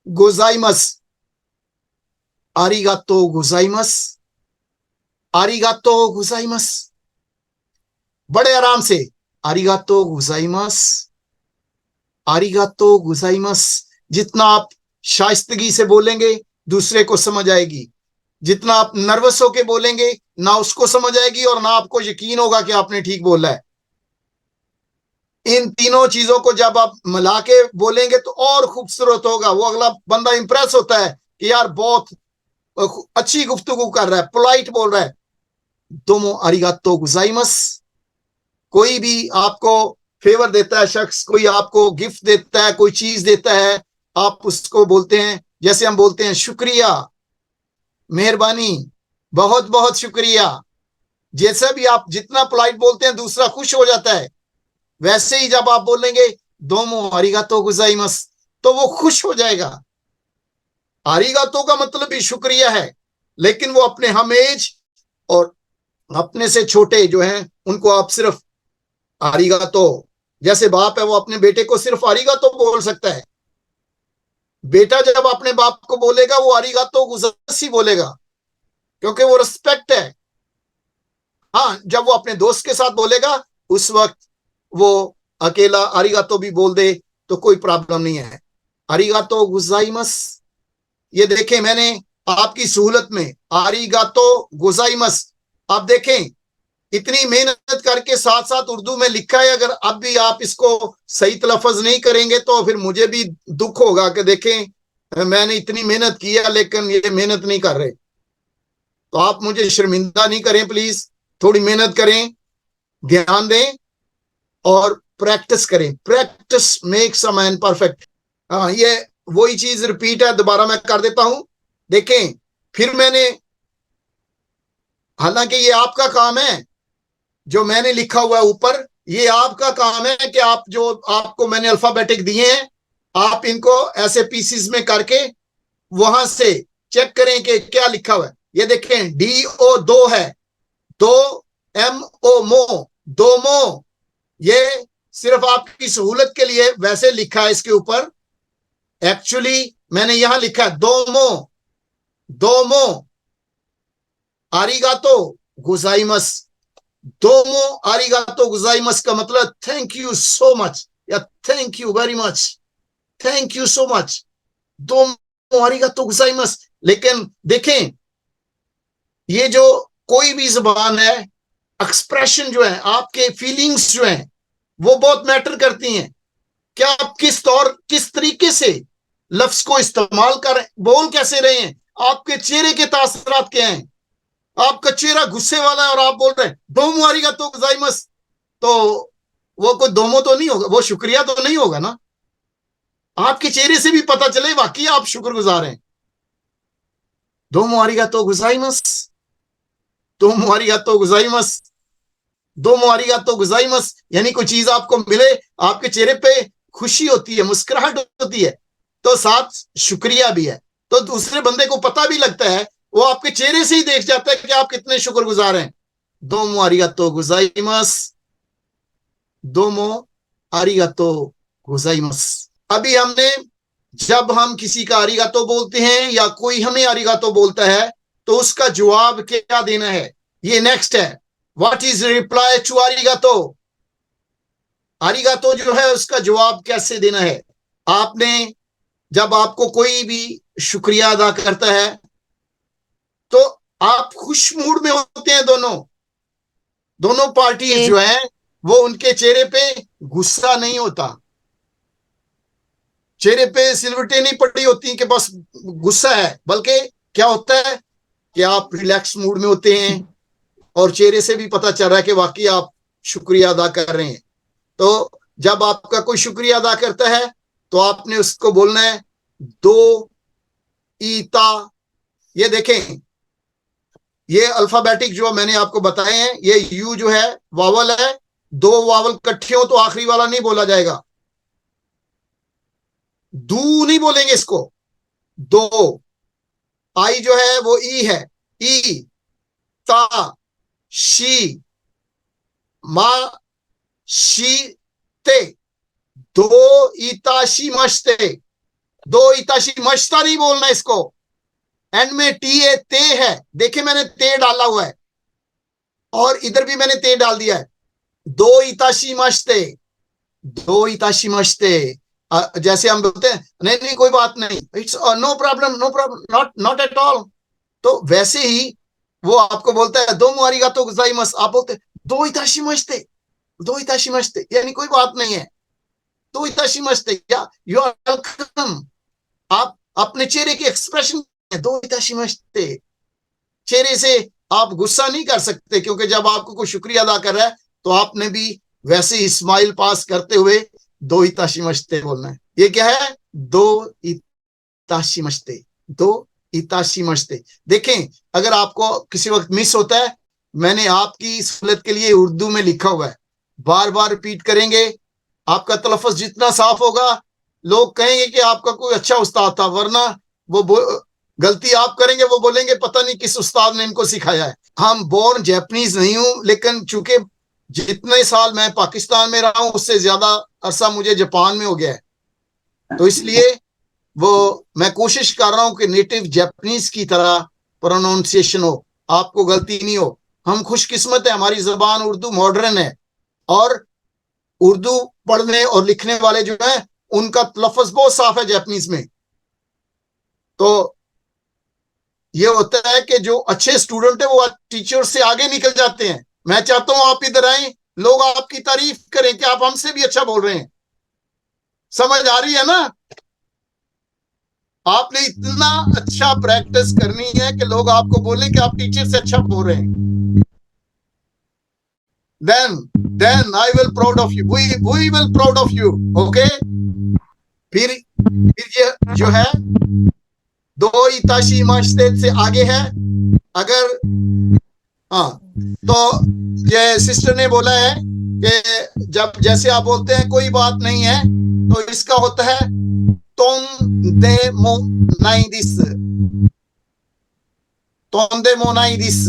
गुजाइमस, आरिगातो गुजाइमस, आरिगातो गुजाइमस। बड़े आराम से, आरिगातो गुजाइमस, आरिगातो गुजाइमस। जितना आप शाइस्तगी से बोलेंगे दूसरे को समझ आएगी। जितना आप नर्वस होके बोलेंगे ना उसको समझ आएगी और ना आपको यकीन होगा कि आपने ठीक बोला है। इन तीनों चीजों को जब आप मिला के बोलेंगे तो और खूबसूरत होगा। वो अगला बंदा इंप्रेस होता है कि यार बहुत अच्छी गुफ्तगू कर रहा है, पोलाइट बोल रहा है। दोमो आरिगातो गुजाइमस। कोई भी आपको फेवर देता है शख्स, कोई आपको गिफ्ट देता है, कोई चीज देता है, आप उसको बोलते हैं, जैसे हम बोलते हैं शुक्रिया, मेहरबानी, बहुत बहुत शुक्रिया। जैसे भी आप जितना पोलाइट बोलते हैं दूसरा खुश हो जाता है, वैसे ही जब आप बोलेंगे दोमो आरिगातो गुजाइमस तो वो खुश हो जाएगा। आरिगातो का मतलब भी शुक्रिया है, लेकिन वो अपने हम एज और अपने से छोटे जो हैं उनको आप सिर्फ आरिगातो, जैसे बाप है वो अपने बेटे को सिर्फ आरिगातो बोल सकता है। बेटा जब अपने बाप को बोलेगा वो आरिगातो गुजाइमस ही बोलेगा क्योंकि वो रिस्पेक्ट है। हाँ, जब वो अपने दोस्त के साथ बोलेगा उस वक्त वो अकेला आरिगातो भी बोल दे तो कोई प्रॉब्लम नहीं है। आरिगातो गुजाइमस। ये देखें, मैंने आपकी सहूलत में आरिगातो गुजाइमस, आप देखें इतनी मेहनत करके साथ साथ उर्दू में लिखा है। अगर अब भी आप इसको सही तलफज नहीं करेंगे तो फिर मुझे भी दुख होगा कि देखें मैंने इतनी मेहनत की है लेकिन ये मेहनत नहीं कर रहे। तो आप मुझे शर्मिंदा नहीं करें प्लीज, थोड़ी मेहनत करें, ध्यान दें और प्रैक्टिस करें। Practice makes a man perfect. हाँ, ये वही चीज रिपीट है, दोबारा मैं कर देता हूं। देखें, फिर मैंने, हालांकि ये आपका काम है, जो मैंने लिखा हुआ है ऊपर ये आपका काम है कि आप जो आपको मैंने अल्फाबेटिक दिए हैं आप इनको ऐसे पीसीज में करके वहां से चेक करें कि क्या लिखा हुआ है। ये देखें, डी ओ दो है, दो, एम ओ मो, दोमो। ये सिर्फ आपकी सहूलत के लिए वैसे लिखा है इसके ऊपर, एक्चुअली मैंने यहां लिखा है दोमो, दोमो आरिगातो गुजाइमस। दोमो आरिगातो गुजाइमस का मतलब थैंक यू सो मच या thank you very much, thank you so much, दोमो आरिगातो गुजाइमस। लेकिन देखें, ये जो कोई भी जबान है, एक्सप्रेशन जो है, आपके फीलिंग्स जो हैं वो बहुत मैटर करती हैं। क्या आप किस तरीके से लफ्ज को इस्तेमाल कर बोल कैसे रहे हैं, आपके चेहरे के तासरात क्या हैं। आपका चेहरा गुस्से वाला है और आप बोल रहे हैं दोमो आरिगातो गोजाइमास, तो वो कोई दोमो तो नहीं होगा, वो शुक्रिया तो नहीं होगा ना। आपके चेहरे से भी पता चले वाकई आप शुक्रगुजार हैं। दोमो आरिगातो गोजाइमास, दोमो आरिगातो गोजाइमास, दोमो आरिगातो गोजाइमास, यानी कोई चीज आपको मिले, आपके चेहरे पे खुशी होती है, मुस्कुराहट होती है, तो साथ शुक्रिया भी है। तो दूसरे बंदे को पता भी लगता है, वो आपके चेहरे से ही देख जाता है कि आप कितने शुक्रगुजार हैं। दोमो आरिगातो गोजाइमास, दोमो आरिगातो गोजाइमास। अभी हमने, जब हम किसी का आरिगातो बोलते हैं या कोई हमें आरिगातो बोलता है, तो उसका जवाब क्या देना है, ये नेक्स्ट है। व्हाट इज रिप्लाई टू आरिगातो। आरिगातो जो है उसका जवाब कैसे देना है। आपने, जब आपको कोई भी शुक्रिया अदा करता है तो आप खुश मूड में होते हैं। दोनों पार्टीज जो हैं वो, उनके चेहरे पे गुस्सा नहीं होता, चेहरे पे सिलवटें नहीं पड़ी होती कि बस गुस्सा है, बल्कि क्या होता है कि आप रिलैक्स मूड में होते हैं और चेहरे से भी पता चल रहा है कि वाकई आप शुक्रिया अदा कर रहे हैं। तो जब आपका कोई शुक्रिया अदा करता है तो आपने उसको बोलना है दो ईता। ये देखें, ये अल्फाबेटिक जो मैंने आपको बताए हैं, ये यू जो है वावल है, दो वावल इकट्ठे हो तो आखिरी वाला नहीं बोला जाएगा। दू नहीं बोलेंगे इसको, दो। आई जो है वो ई है, ई ता शी मा शी ते, दो ईताशी मश्ते, दो ईताशी मश्ता नहीं बोलना इसको। एंड में टी ए ते है, देखिए मैंने ते डाला हुआ है और इधर भी मैंने ते डाल दिया है। दो ईताशी मश्ते, दो ईताशी मश्ते, जैसे हम बोलते हैं नहीं नहीं कोई बात नहीं, it's no problem, no problem, not not at all, तो वैसे ही वो आपको बोलता है दोमो आरिगातो गोजाइमास, आप बोलते दो ईताशी मश्ते, दो ईताशी मश्ते, यानी कोई बात नहीं है, दो ईताशी मश्ते, या यू आर वेलकम। आप अपने चेहरे के एक्सप्रेशन, दो ईताशी मश्ते, चेहरे से आप गुस्सा नहीं कर सकते, क्योंकि जब आपको कोई शुक्रिया अदा कर रहा है तो आपने भी वैसे ही स्माइल पास करते हुए दो ईताशी मश्ते बोलना है। ये क्या है, दो ईताशी मश्ते, दो ईताशी मश्ते। देखें, अगर आपको किसी वक्त मिस होता है, मैंने आपकी सहूलत के लिए उर्दू में लिखा हुआ है, बार बार रिपीट करेंगे, आपका तलफ़्फ़ुज़ जितना साफ होगा लोग कहेंगे कि आपका कोई अच्छा उस्ताद था, वरना वो गलती आप करेंगे, वो बोलेंगे पता नहीं किस उस्ताद ने इनको सिखाया है। हम बोर्न जैपनीज नहीं हूं, लेकिन चूंकि जितने साल मैं पाकिस्तान में रहा हूं उससे ज्यादा अरसा मुझे जापान में हो गया है, तो इसलिए वो मैं कोशिश कर रहा हूं कि नेटिव जापानीज की तरह प्रोनाउंसिएशन हो, आपको गलती नहीं हो। हम खुशकिस्मत है, हमारी जबान उर्दू मॉडर्न है, और उर्दू पढ़ने और लिखने वाले जो है उनका तलफ़्फ़ुज़ बहुत साफ है जापानीज में। तो ये होता है कि जो अच्छे स्टूडेंट है वो टीचर से आगे निकल जाते हैं। मैं चाहता हूं आप इधर आए, लोग आपकी तारीफ करें कि आप हमसे भी अच्छा बोल रहे हैं। समझ आ रही है ना। आपने इतना अच्छा प्रैक्टिस करनी है कि लोग आपको बोले कि आप टीचर से अच्छा बोल रहे हैं। then I will proud of you, we will proud of you, okay। फिर ये जो है दो ईताशी मश्ते से आगे है। अगर हाँ, तो ये सिस्टर ने बोला है कि जब जैसे आप बोलते हैं कोई बात नहीं है, तो इसका होता है तोंदे मोनाइदिस, तोंदे मोनाइदिस।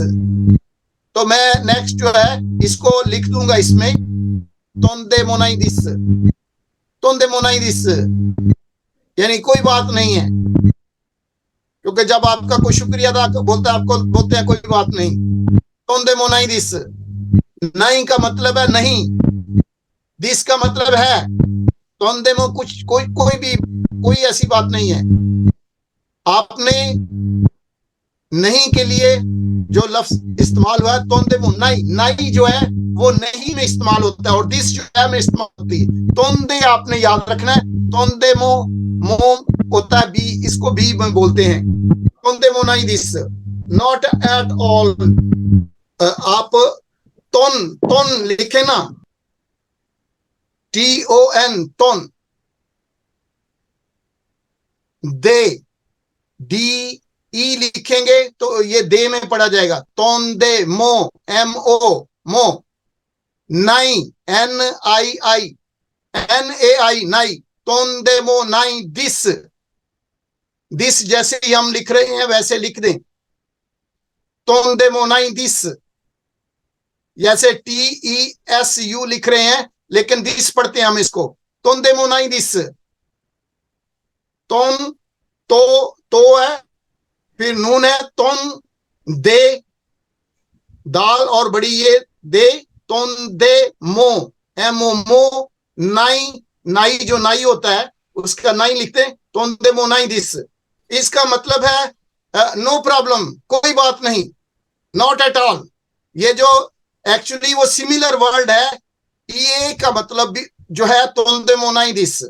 तो मैं नेक्स्ट जो है इसको लिख दूंगा इसमें, तोंदे मोनाइदिस, तोंदे मोनाइदिस, यानी कोई बात नहीं है। क्योंकि जब आपका कोई शुक्रिया अदा बोलता है, आपको बोलते हैं कोई बात नहीं, तोंदे मोनाइदिस। नहीं का मतलब है नहीं, दिस का मतलब है, तोंदे मो कुछ कोई ऐसी बात नहीं है। आपने नहीं के लिए जो लफ्ज इस्तेमाल हुआ है तोंदे मो, नहीं जो है वो नहीं में इस्तेमाल होता है, और दिस जो है में इस्तेमाल होती है। तोंदे आपने याद रखना है, तोंदे मो होता है बी, इसको बी में बोलते हैं। तोंदे मोनाई दिस, नॉट एट ऑल। आप तोन तोन लिखे ना, TON, तोन। दे, DE लिखेंगे तो ये दे में पढ़ा जाएगा। तोंदे मो, MO, मो। नाई, NII, NAI, नाई। तोंदे मो नाई दिस, दिस जैसे ही हम लिख रहे हैं वैसे लिख दें। तोंदे मो नाई दिस, जैसे TESU लिख रहे हैं लेकिन दिस पढ़ते हैं हम इसको। तोंदे मो नाई दिस। तोन, तो है, फिर नून है, तोन दे, दाल और बड़ी ये दे, तोन दे मो, MO, मो। नाई, नाई जो नाई होता है उसका नाई लिखते हैं, तोन दे मो नाई दिस। इसका मतलब है नो प्रॉब्लम, कोई बात नहीं, नॉट एट ऑल। ये जो एक्चुअली वो सिमिलर वर्ड है, ये का मतलब भी जो है तोंदे मोनाई दिस,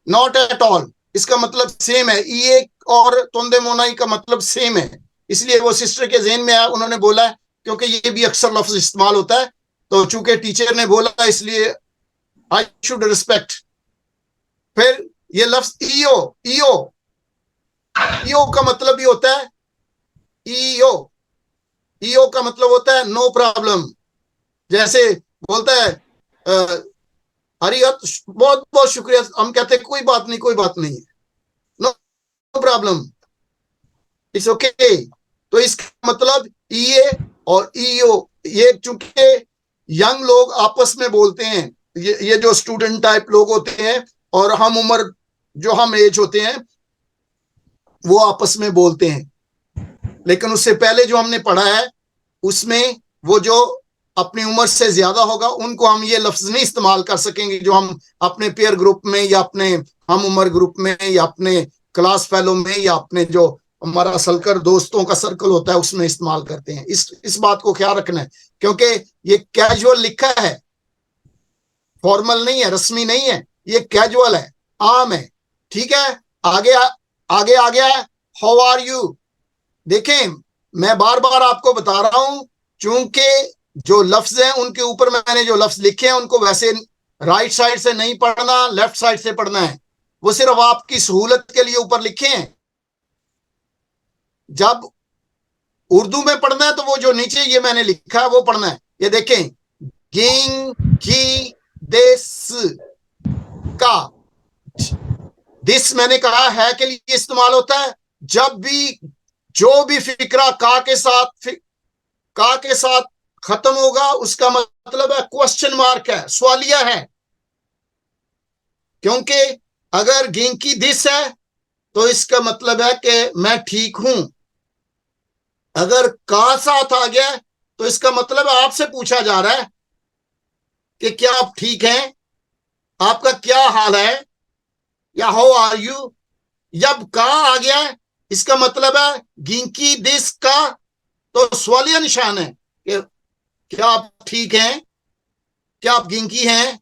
नॉट एट ऑल, इसका मतलब सेम है। ये और तोंदे मोनाई का मतलब सेम है, इसलिए वो सिस्टर के ज़हन में आया, उन्होंने बोला क्योंकि ये भी अक्सर लफ्ज इस्तेमाल होता है, तो चूंकि टीचर ने बोला इसलिए आई शुड रिस्पेक्ट। फिर ये लफ्ज ईओ, ईओ, ईओ का मतलब भी होता है, ईओ, ईओ का मतलब होता है नो प्रॉब्लम। जैसे बोलता है हरिहत बहुत बहुत शुक्रिया, हम कहते हैं कोई बात नहीं, कोई बात नहीं, नो प्रॉब्लम, इट्स ओके। तो इसका मतलब ईए और ईओ, ये चूंकि यंग लोग आपस में बोलते हैं, ये जो स्टूडेंट टाइप लोग होते हैं और हम उम्र जो हम एज होते हैं वो आपस में बोलते हैं, लेकिन उससे पहले जो हमने पढ़ा है उसमें वो जो अपनी उम्र से ज्यादा होगा उनको हम ये लफ्ज नहीं इस्तेमाल कर सकेंगे जो हम अपने पेयर ग्रुप में या अपने हम उम्र ग्रुप में या अपने क्लास फेलो में या अपने जो हमारा सलकर दोस्तों का सर्कल होता है उसमें इस्तेमाल करते हैं। इस बात को ख्याल रखना है, क्योंकि ये कैजुअल लिखा है, फॉर्मल नहीं है, रस्मी नहीं है, ये कैजुअल है, आम है। ठीक है, आगे आगे आ गया है, हाउ आर यू। देखें, मैं बार बार आपको बता रहा हूं, चूंकि जो लफ्ज हैं उनके ऊपर मैंने जो लफ्ज लिखे हैं उनको वैसे राइट साइड से नहीं पढ़ना, लेफ्ट साइड से पढ़ना है, वो सिर्फ आपकी सहूलत के लिए ऊपर लिखे हैं। जब उर्दू में पढ़ना है तो वो जो नीचे ये मैंने लिखा है वो पढ़ना है। ये देखें, गिंग की देस का, दिस मैंने कहा है के लिए इस्तेमाल होता है जब भी जो भी फिक्रा का के साथ खत्म होगा उसका मतलब है क्वेश्चन मार्क है, सवालिया है। क्योंकि अगर गिंकी दिस है तो इसका मतलब है कि मैं ठीक हूं। अगर का साथ आ गया तो इसका मतलब आपसे पूछा जा रहा है कि क्या आप ठीक हैं, आपका क्या हाल है, या हाउ आर यू। जब का आ गया इसका मतलब है गिंकी दिस का, तो सवालिया निशान है कि क्या आप ठीक हैं, क्या आप गिंकी हैं,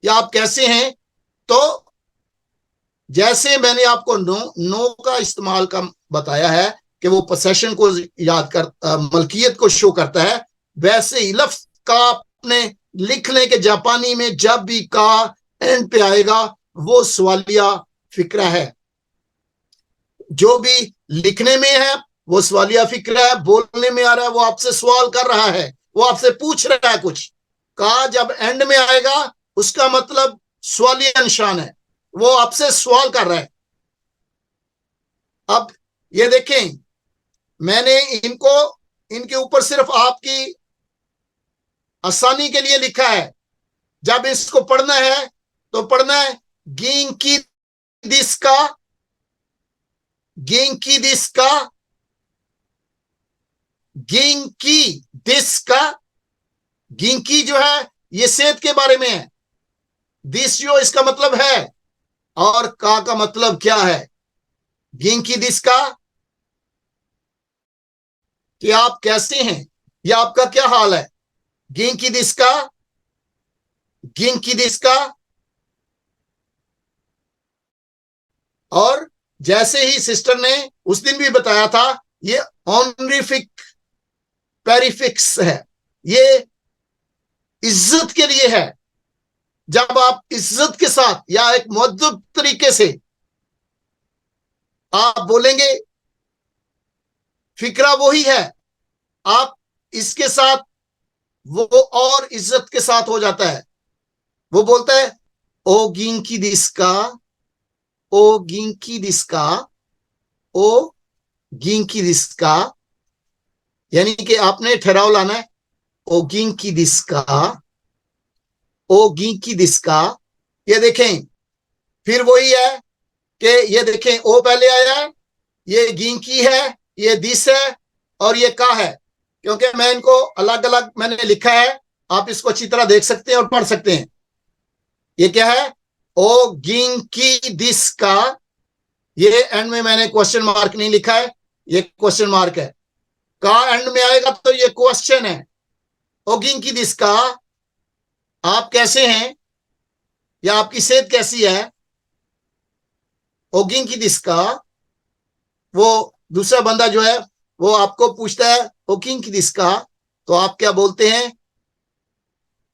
या आप कैसे हैं। तो जैसे मैंने आपको नो का इस्तेमाल का बताया है कि वो पोसेशन को याद कर मलकियत को शो करता है, वैसे ही लफ्ज का अपने लिखने के जापानी में जब भी का एंड पे आएगा वो सवालिया फिक्रा है। जो भी लिखने में है वो सवालिया फिक्रा है, बोलने में आ रहा है वो आपसे सवाल कर रहा है, वो आपसे पूछ रहा है कुछ। का जब एंड में आएगा उसका मतलब सवालिया निशान है, वो आपसे सवाल कर रहा है। अब ये देखें, मैंने इनको इनके ऊपर सिर्फ आपकी आसानी के लिए लिखा है। जब इसको पढ़ना है तो पढ़ना है गिंकी दिस का, गिंकी दिस का, गिंकी दिस का। गिंकी जो है ये सेहत के बारे में है, दिस जो इसका मतलब है, और का मतलब क्या है। गिंकी दिस का कि आप कैसे हैं या आपका क्या हाल है। गिंकी दिस का, गिंकी दिस का, और जैसे ही सिस्टर ने उस दिन भी बताया था, ये ऑनरिफिक पेरिफिक्स है, ये इज्जत के लिए है। जब आप इज्जत के साथ या एक मुअद्दब तरीके से आप बोलेंगे, फिक्रा वही है, आप इसके साथ वो और इज्जत के साथ हो जाता है। वो बोलता है ओ गिंकी दिस्का, ओ गिंकी दिस्का, ओ गिंकी दिस्का, यानी कि आपने ठहराव लाना है। ओ गिंकी दिस्का, ओ गिंकी दिस्का। ये देखें, फिर वही है कि ये देखें, ओ पहले आया है, ये गिंकी है, ये दिस है और ये का है। क्योंकि मैं इनको अलग अलग मैंने लिखा है, आप इसको अच्छी तरह देख सकते हैं और पढ़ सकते हैं। ये क्या है? ओ गिंकी दिस का, ये एंड में मैंने क्वेश्चन मार्क नहीं लिखा है, ये क्वेश्चन मार्क है। का एंड में आएगा तो ये क्वेश्चन है। ओ गिंकी दिस का, आप कैसे हैं या आपकी सेहत कैसी है? ओ गिंकी दिस का, वो दूसरा बंदा जो है वो आपको पूछता है ओ गिंकी दिस का, तो आप क्या बोलते हैं?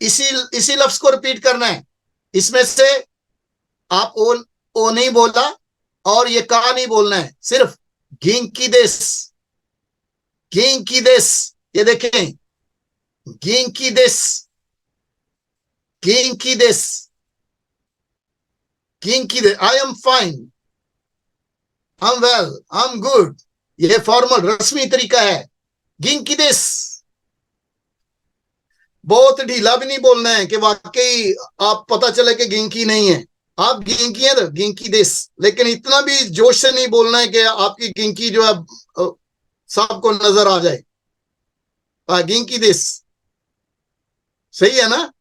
इसी लफ्ज को रिपीट करना है। इसमें से आप ओ नहीं बोला और ये का नहीं बोलना है, सिर्फ गिंकी दिस, गिंकी दिस। ये देखें, गिंकी दिस, गिंकी दिस, गिंकी दिस। I am fine, I am well, I am good. ये फॉर्मल रस्मी तरीका है। गिंकी दिस। बहुत ढीला भी नहीं बोलना है कि वाकई आप पता चले कि गिंकी नहीं है। आप गिंकी है तो गिंकी दिस, लेकिन इतना भी जोश से नहीं बोलना है कि आपकी गिंकी जो है सबको नजर आ जाए। गिंकी दिस सही है ना?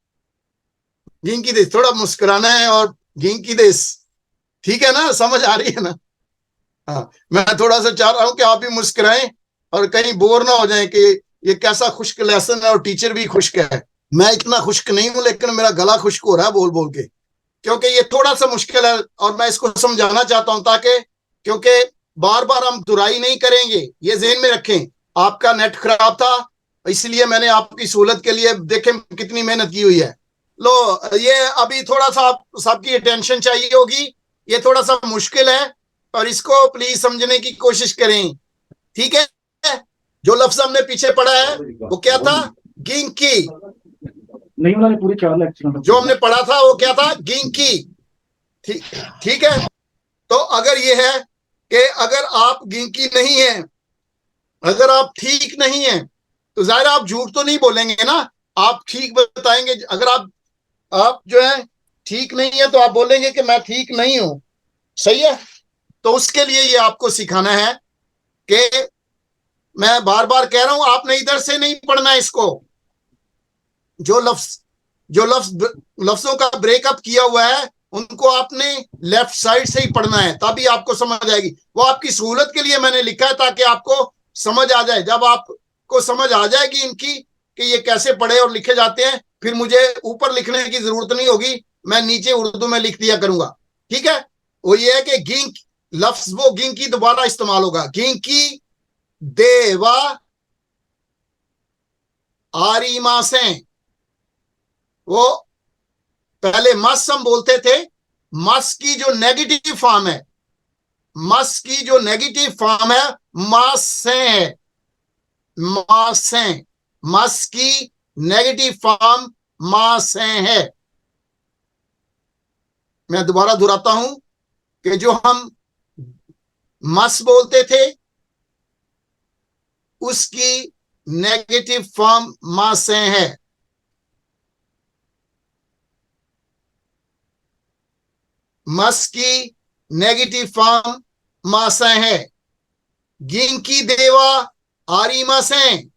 गिंकी दिस, थोड़ा मुस्कुराना है और गिंकी दिस, ठीक है ना? समझ आ रही है ना? हाँ, मैं थोड़ा सा चाह रहा हूं कि आप भी मुस्कुराएं और कहीं बोर ना हो जाएं कि ये कैसा खुश्क लेसन है और टीचर भी खुश्क है। मैं इतना खुश्क नहीं हूं, लेकिन मेरा गला खुश्क हो रहा है बोल बोल के, क्योंकि ये थोड़ा सा मुश्किल है और मैं इसको समझाना चाहता हूं, ताकि क्योंकि बार बार हम दुराई नहीं करेंगे, ये जहन में रखें। आपका नेट खराब था, इसलिए मैंने आपकी सहूलत के लिए देखें कितनी मेहनत की हुई है। लो, ये अभी थोड़ा सा आप सबकी अटेंशन चाहिए होगी, ये थोड़ा सा मुश्किल है और इसको प्लीज समझने की कोशिश करें, ठीक है? जो लफ्ज हमने पीछे पढ़ा है वो क्या था? गिंकी। नहीं वाला पूरे 4 लेक्चर जो हमने पढ़ा था वो क्या था? गिंकी। ठीक, ठीक है। तो अगर ये है कि अगर आप गिंकी नहीं है, अगर आप ठीक नहीं है, तो जाहिर आप झूठ तो नहीं बोलेंगे ना, आप ठीक बताएंगे। अगर आप जो है ठीक नहीं है तो आप बोलेंगे कि मैं ठीक नहीं हूं, सही है? तो उसके लिए ये आपको सिखाना है कि मैं बार बार कह रहा हूं, आपने इधर से नहीं पढ़ना है इसको। जो लफ्ज जो लफ्जों का ब्रेकअप किया हुआ है उनको आपने लेफ्ट साइड से ही पढ़ना है, तभी आपको समझ आएगी। वो आपकी सहूलत के लिए मैंने लिखा है ताकि आपको समझ आ जाए। जब आपको समझ आ जाएगी इनकी कि ये कैसे पढ़े और लिखे जाते हैं, फिर मुझे ऊपर लिखने की जरूरत नहीं होगी, मैं नीचे उर्दू में लिख दिया करूंगा, ठीक है? वो ये है कि गिंक लफ्ज, वो गिंक की दोबारा इस्तेमाल होगा। गिंकी देवा आरिमा से, वो पहले मस हम बोलते थे, मस की जो नेगेटिव फॉर्म है, मस की जो नेगेटिव फॉर्म है मास से है, मास से। मस की नेगेटिव फॉर्म मास से है। मैं दोबारा दोहराता हूं कि जो हम मस बोलते थे उसकी नेगेटिव फॉर्म मास से है। मस की नेगेटिव फॉर्म मास है। गिंकी देवा आरिमा से,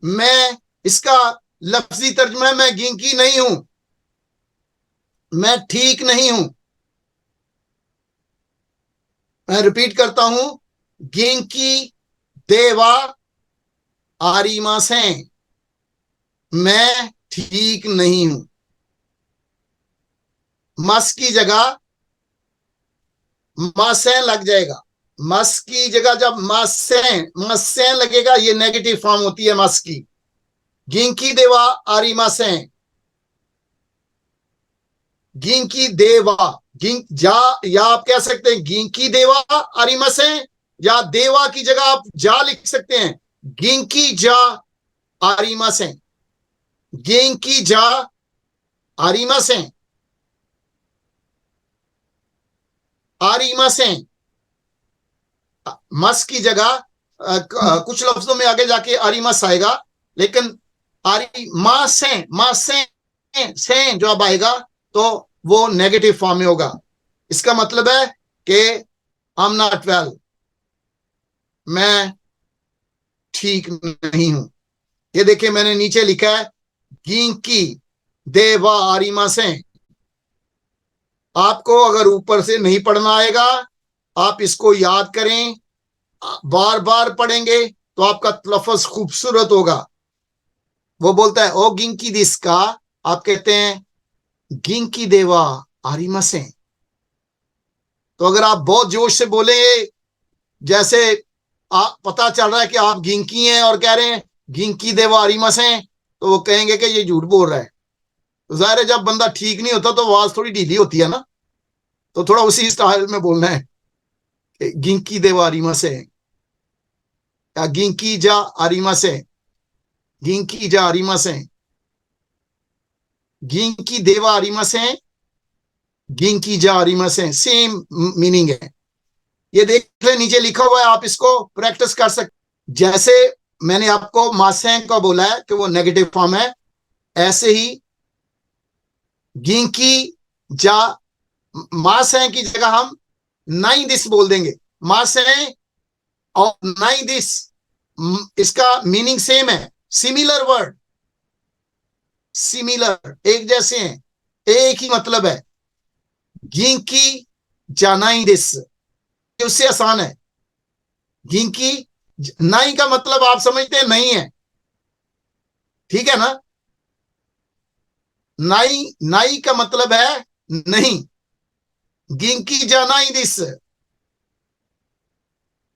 मैं इसका लफ्जी तर्जुमा है, मैं गिंकी नहीं हूं, मैं ठीक नहीं हूं। मैं रिपीट करता हूं, गिंकी देवा आरिमा से, मैं ठीक नहीं हूं। मस की जगह मासें लग जाएगा। मस की जगह जब मसें लगेगा, ये नेगेटिव फॉर्म होती है मस की। गिंकी देवा आरी मसें, गिंकी देवा, गिंक जा, या आप कह सकते हैं गिंकी देवा आरी मसें, या देवा की जगह आप जा लिख सकते हैं, गिंकी जा आरी मसें, गिंकी जा आरी मसें, आरी मसें। मस की जगह कुछ लफ्जों में आगे जाके आरिमस आएगा, लेकिन आरी मासें जो अब आएगा तो वो नेगेटिव फॉर्म में होगा। इसका मतलब है कि आई एम नॉट वेल, मैं ठीक नहीं हूं। ये देखिए मैंने नीचे लिखा है गिंकी देवा आरिमा से। आपको अगर ऊपर से नहीं पढ़ना आएगा, आप इसको याद करें, बार बार पढ़ेंगे तो आपका लफ्ज खूबसूरत होगा। वो बोलता है ओ गिंकी दिस का, आप कहते हैं गिंकी देवा आरिमा से। तो अगर आप बहुत जोश से बोलेंगे, जैसे आप पता चल रहा है कि आप गिंकी हैं और कह रहे हैं गिंकी देवा आरिमा से, तो वो कहेंगे कि ये झूठ बोल रहा है। तो जाहिर है जब बंदा ठीक नहीं होता तो आवाज थोड़ी ढीली होती है ना, तो थोड़ा उसी स्टाइल में बोलना है, गिंकी देवा आरिमा से, या गिंकी जा आरिमा से, गिंकी जा आरिमा से, गिंकी देवा आरिमा से, गिंकी जा आरिमा से, सेम मीनिंग है। ये देख ले नीचे लिखा हुआ है, आप इसको प्रैक्टिस कर सकते। जैसे मैंने आपको मासें का बोला है कि वो नेगेटिव फॉर्म है, ऐसे ही गिंकी जा मासें की जगह हम नाई दिस बोल देंगे। मासें और नाई दिस, इसका मीनिंग सेम है, सिमिलर वर्ड, सिमिलर, एक जैसे हैं, एक ही मतलब है। गिंकी जानाई दिस, उससे आसान है। गिंकी नाई का मतलब आप समझते हैं नहीं है, ठीक है ना। नाई, नाई का मतलब है नहीं। गिंकी जानाई दिस,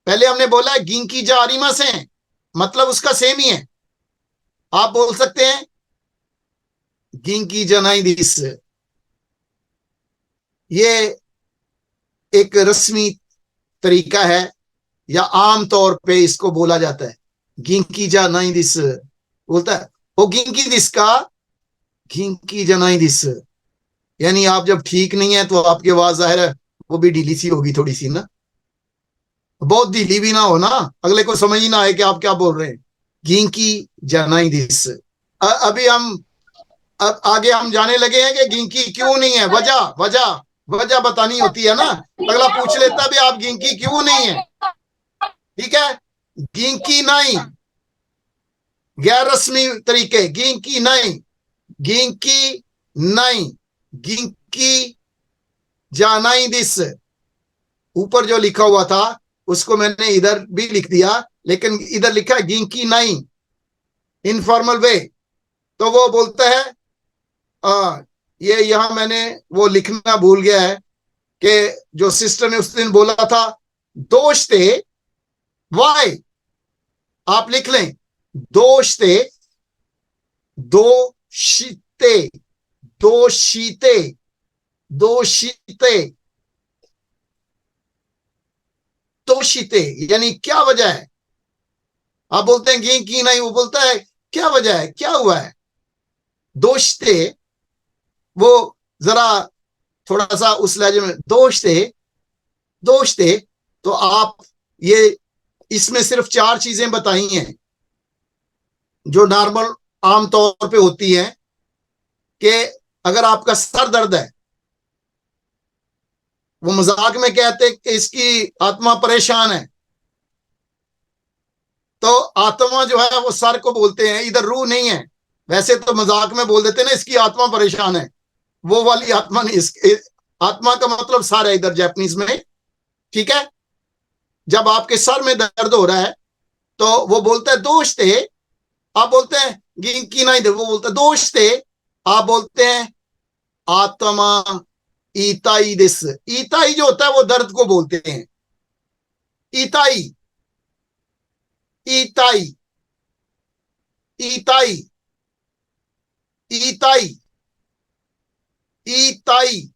पहले हमने बोला गिंकी जा आरिमा से, मतलब उसका सेम ही है। आप बोल सकते हैं गिंकी जानाई दिस। ये एक रस्मी तरीका है, या आम तौर पे इसको बोला जाता है। गिंकी जानाई दिस बोलता है वो गिंकी दिस का, गिंकी जानाई दिस, यानी आप जब ठीक नहीं है तो आपकी आवाज जाहिर है वो भी ढीली सी होगी थोड़ी सी ना, बहुत ढीली भी ना हो ना, अगले को समझ ही ना आए कि आप क्या बोल रहे हैं। गिंकी जानाई दिस। अभी हम अब आगे हम जाने लगे हैं कि गिंकी क्यों नहीं है, वजह वजह वजह बतानी होती है ना। अगला पूछ लेता भी आप गिंकी क्यों नहीं है, ठीक है। गिंकी नहीं, गैर रस्मी तरीके, गिंकी नहीं, गिंकी नहीं, गिंकी जानाई दिस। ऊपर जो लिखा हुआ था उसको मैंने इधर भी लिख दिया, लेकिन इधर लिखा है गिंकी नहीं, इनफॉर्मल वे। तो वो बोलता है ये यहां मैंने वो लिखना भूल गया है कि जो सिस्टर ने उस दिन बोला था दोषते, वाई, आप लिख लें दोषते, दोषिते, दोषिते, दोषिते, दोषिते, यानी क्या वजह है। आप बोलते हैं की नहीं, वो बोलता है क्या वजह है, क्या हुआ है। दोषते, वो जरा थोड़ा सा उस लहजे में दोषते, दोषते। तो आप ये इसमें सिर्फ 4 चीजें बताई हैं जो नॉर्मल आम तौर पे होती हैं, कि अगर आपका सर दर्द है, वो मजाक में कहते हैं कि इसकी आत्मा परेशान है, तो आत्मा जो है वो सर को बोलते हैं, इधर रूह नहीं है। वैसे तो मजाक में बोल देते हैं ना इसकी आत्मा परेशान है, वो वाली आत्मा नहीं, आत्मा का मतलब सर है इधर जापानीज में, ठीक है। जब आपके सर में दर्द हो रहा है तो वो बोलता है दोष थे, आप बोलते हैं गिंकी नहीं दे, वो बोलता है दोष थे, आप बोलते हैं आत्मा ईताई दिस। ईताई जो होता है वो दर्द को बोलते हैं। ईताई, ईताई, ईताई, ईताई, ईताई।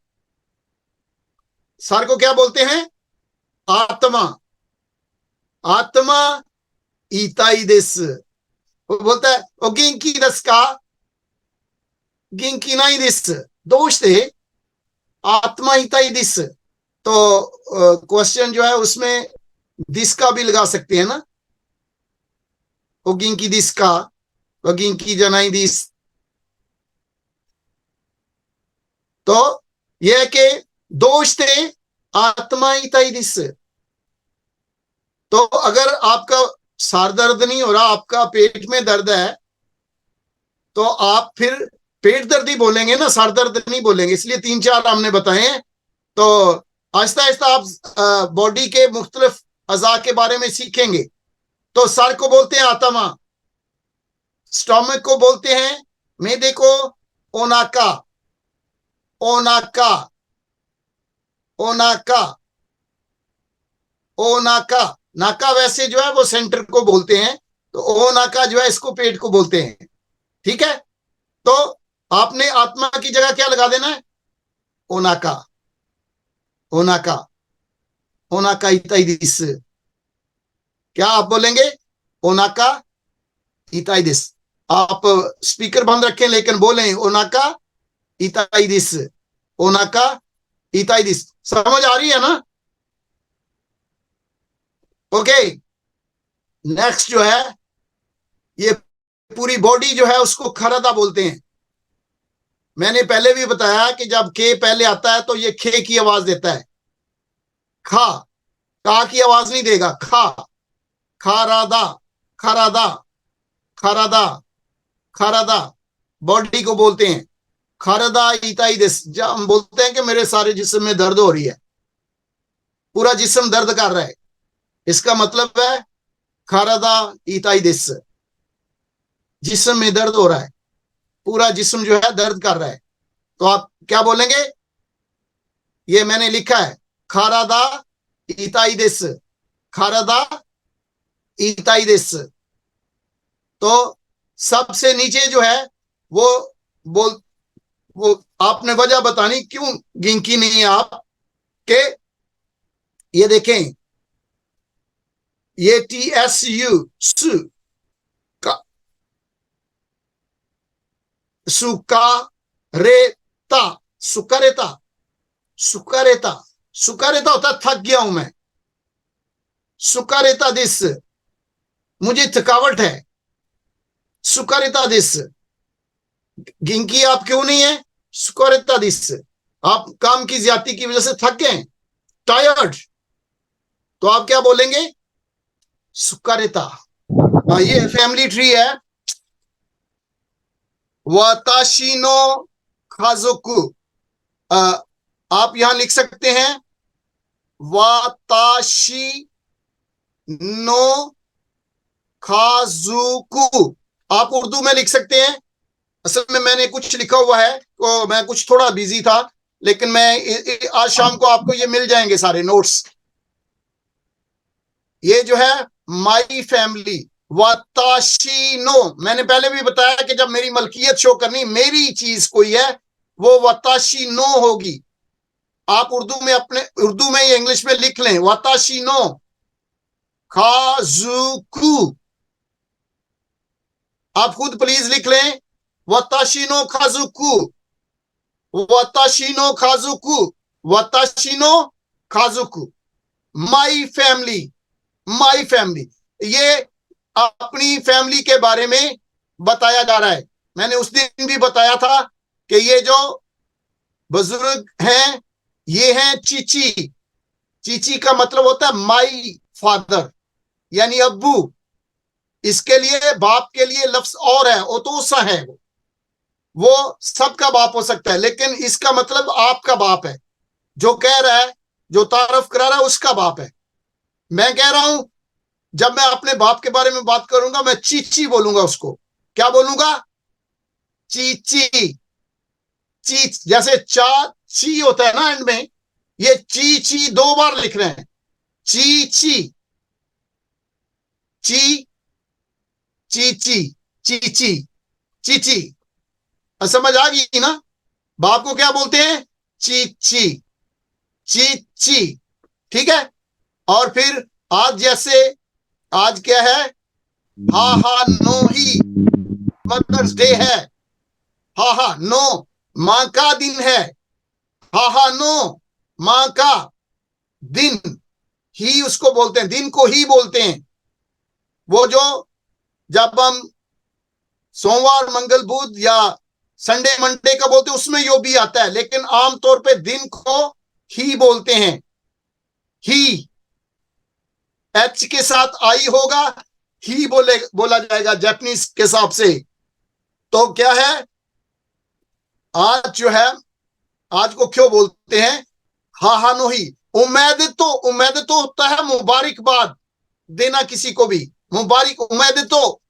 सर को क्या बोलते हैं? आत्मा। आत्मा ईताई दिस। वो बोलता है ओ गिंकी दस का, गिंकी नहीं दिस। दोष थे आत्मा ईताई दिस। तो क्वेश्चन जो है उसमें दिस का भी लगा सकते हैं ना, ओ गिंकी दिस का, ओ गिंकी जनाई दिस। तो यह कि दोष थे आत्मा ईताई दिस। तो अगर आपका सर दर्द नहीं हो रहा, आपका पेट में दर्द है, तो आप फिर पेट दर्द ही बोलेंगे ना, सर दर्द नहीं बोलेंगे। इसलिए 3-4 हमने बताए हैं। तो आहिस्ता आहिस्ता आप बॉडी के मुख्तलिफ अज़ा के बारे में सीखेंगे। तो सर को बोलते हैं आत्मा, स्टोमक को बोलते हैं मैदे को ओनाका, ओनाका, ओनाका, ओनाका। नाका वैसे जो है वो सेंटर को बोलते हैं, तो ओ नाका जो है इसको पेट को बोलते हैं। ठीक है, तो आपने आत्मा की जगह क्या लगा देना है? ओनाका, ओनाका, ओनाका इताइदिस। क्या आप बोलेंगे? ओनाका इताइदिस। आप स्पीकर बंद रखें लेकिन बोलें ओनाका इताइदिस, ओनाका इताइदिस। समझ आ रही है ना? ओके। नेक्स्ट जो है, ये पूरी बॉडी जो है उसको खरदा बोलते हैं। मैंने पहले भी बताया कि जब के पहले आता है तो ये खे की आवाज देता है। खा, का की आवाज नहीं देगा। खा, खारादा, खरादा, खरादा, खरादा। बॉडी को बोलते हैं खरदा इताई दिस। जब हम बोलते हैं कि मेरे सारे जिस्म में दर्द हो रही है, पूरा जिस्म दर्द कर रहा है, इसका मतलब है खरदा इताई दिस। जिस्म में दर्द हो रहा है, पूरा जिस्म जो है दर्द कर रहा है। तो आप क्या बोलेंगे? ये मैंने लिखा है खारादा इताई दिस, खारादा इताई दिस। तो सबसे नीचे जो है वो बोल, वो आपने वजह बतानी क्यों गिनकी नहीं है आप के। ये देखें, ये TSU सु का, सुकारेता, सुकारेता, सुकारेता, सुकारेता होता है थक गया हूं मैं। सुकारेता दिस, मुझे थकावट है। सुकारेता दिस। गिंकी आप क्यों नहीं है? सुकारेता दिस। आप काम की ज्यादती की वजह से थक गए, टायर्ड। तो आप क्या बोलेंगे? सुकारेता। ये फैमिली ट्री है। वाताशी नो खाजोकु। आप यहां लिख सकते हैं वाताशी नो खाजुकु। आप उर्दू में लिख सकते हैं। असल में मैंने कुछ लिखा हुआ है तो मैं कुछ थोड़ा बिजी था, लेकिन मैं आज शाम को आपको ये मिल जाएंगे सारे नोट्स। ये जो है माई फैमिली, वाताशीनो। मैंने पहले भी बताया कि जब मेरी मलकियत शो करनी, मेरी चीज कोई है, वो वाताशीनो होगी। आप उर्दू में अपने उर्दू में या इंग्लिश में लिख लें वाताशीनो खाजुकु। आप खुद प्लीज लिख लें वाताशीनो खाजुकु, वाताशीनो खाजुकु, वाताशीनो खाजुकु। My family, my family. ये अपनी फैमिली के बारे में बताया जा रहा है। मैंने उस दिन भी बताया था कि ये जो बुजुर्ग हैं ये हैं चीची। चीची का मतलब होता है माई फादर, यानी अब्बू। इसके लिए बाप के लिए लफ्ज और है, ओतोसा है। वो सबका बाप हो सकता है, लेकिन इसका मतलब आपका बाप है। जो कह रहा है, जो तारफ करा रहा है, उसका बाप है। मैं कह रहा हूं जब मैं अपने बाप के बारे में बात करूंगा मैं चीची बोलूंगा उसको। क्या बोलूंगा? चीची, ची, जैसे चा ची होता है ना एंड में, ये ची ची 2 बार लिख रहे हैं, ची ची ची ची ची ची ची ची ची। समझ आ गई ना? बाप को क्या बोलते हैं? ची ची ची ची। ठीक है। और फिर आज जैसे, आज क्या है? हा हा नो ही मदर्स डे है। हा हा नो माँ का दिन है। हा हा नो माँ का दिन, ही उसको बोलते हैं, दिन को ही बोलते हैं। वो जो जब हम सोमवार मंगल बुध या संडे मंडे का बोलते हैं उसमें यो भी आता है, लेकिन आमतौर पे दिन को ही बोलते हैं। ही, एच के साथ आई होगा, ही बोला जाएगा जापानीज के हिसाब से। तो क्या है, आज जो है, आज को क्यों बोलते हैं हा हा नो ही? उम्मीद तो होता है मुबारकबाद देना किसी को भी, मुबारक उम्मीद तो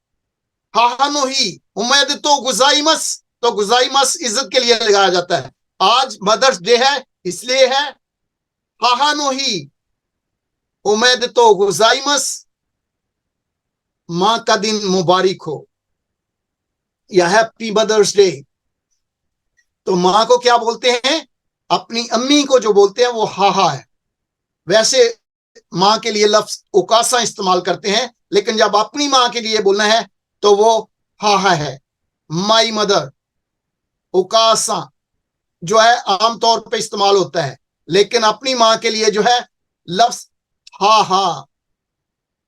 हा हा नो ही उम्मीद तो गुजाइमस, तो गुजाइमस इज्जत के लिए लगाया जाता है। आज मदर्स डे है इसलिए है हा हा नो ही उम्मीद तो गुजाइमस, माँ का दिन मुबारक हो या हैप्पी मदर्स डे। तो माँ को क्या बोलते हैं? अपनी अम्मी को जो बोलते हैं वो हा हा है। वैसे माँ के लिए लफ्ज उकासा इस्तेमाल करते हैं, लेकिन जब अपनी माँ के लिए बोलना है तो वो हा हा है। माई मदर, उकासा जो है आमतौर पे इस्तेमाल होता है, लेकिन अपनी माँ के लिए जो है लफ्ज हा हा,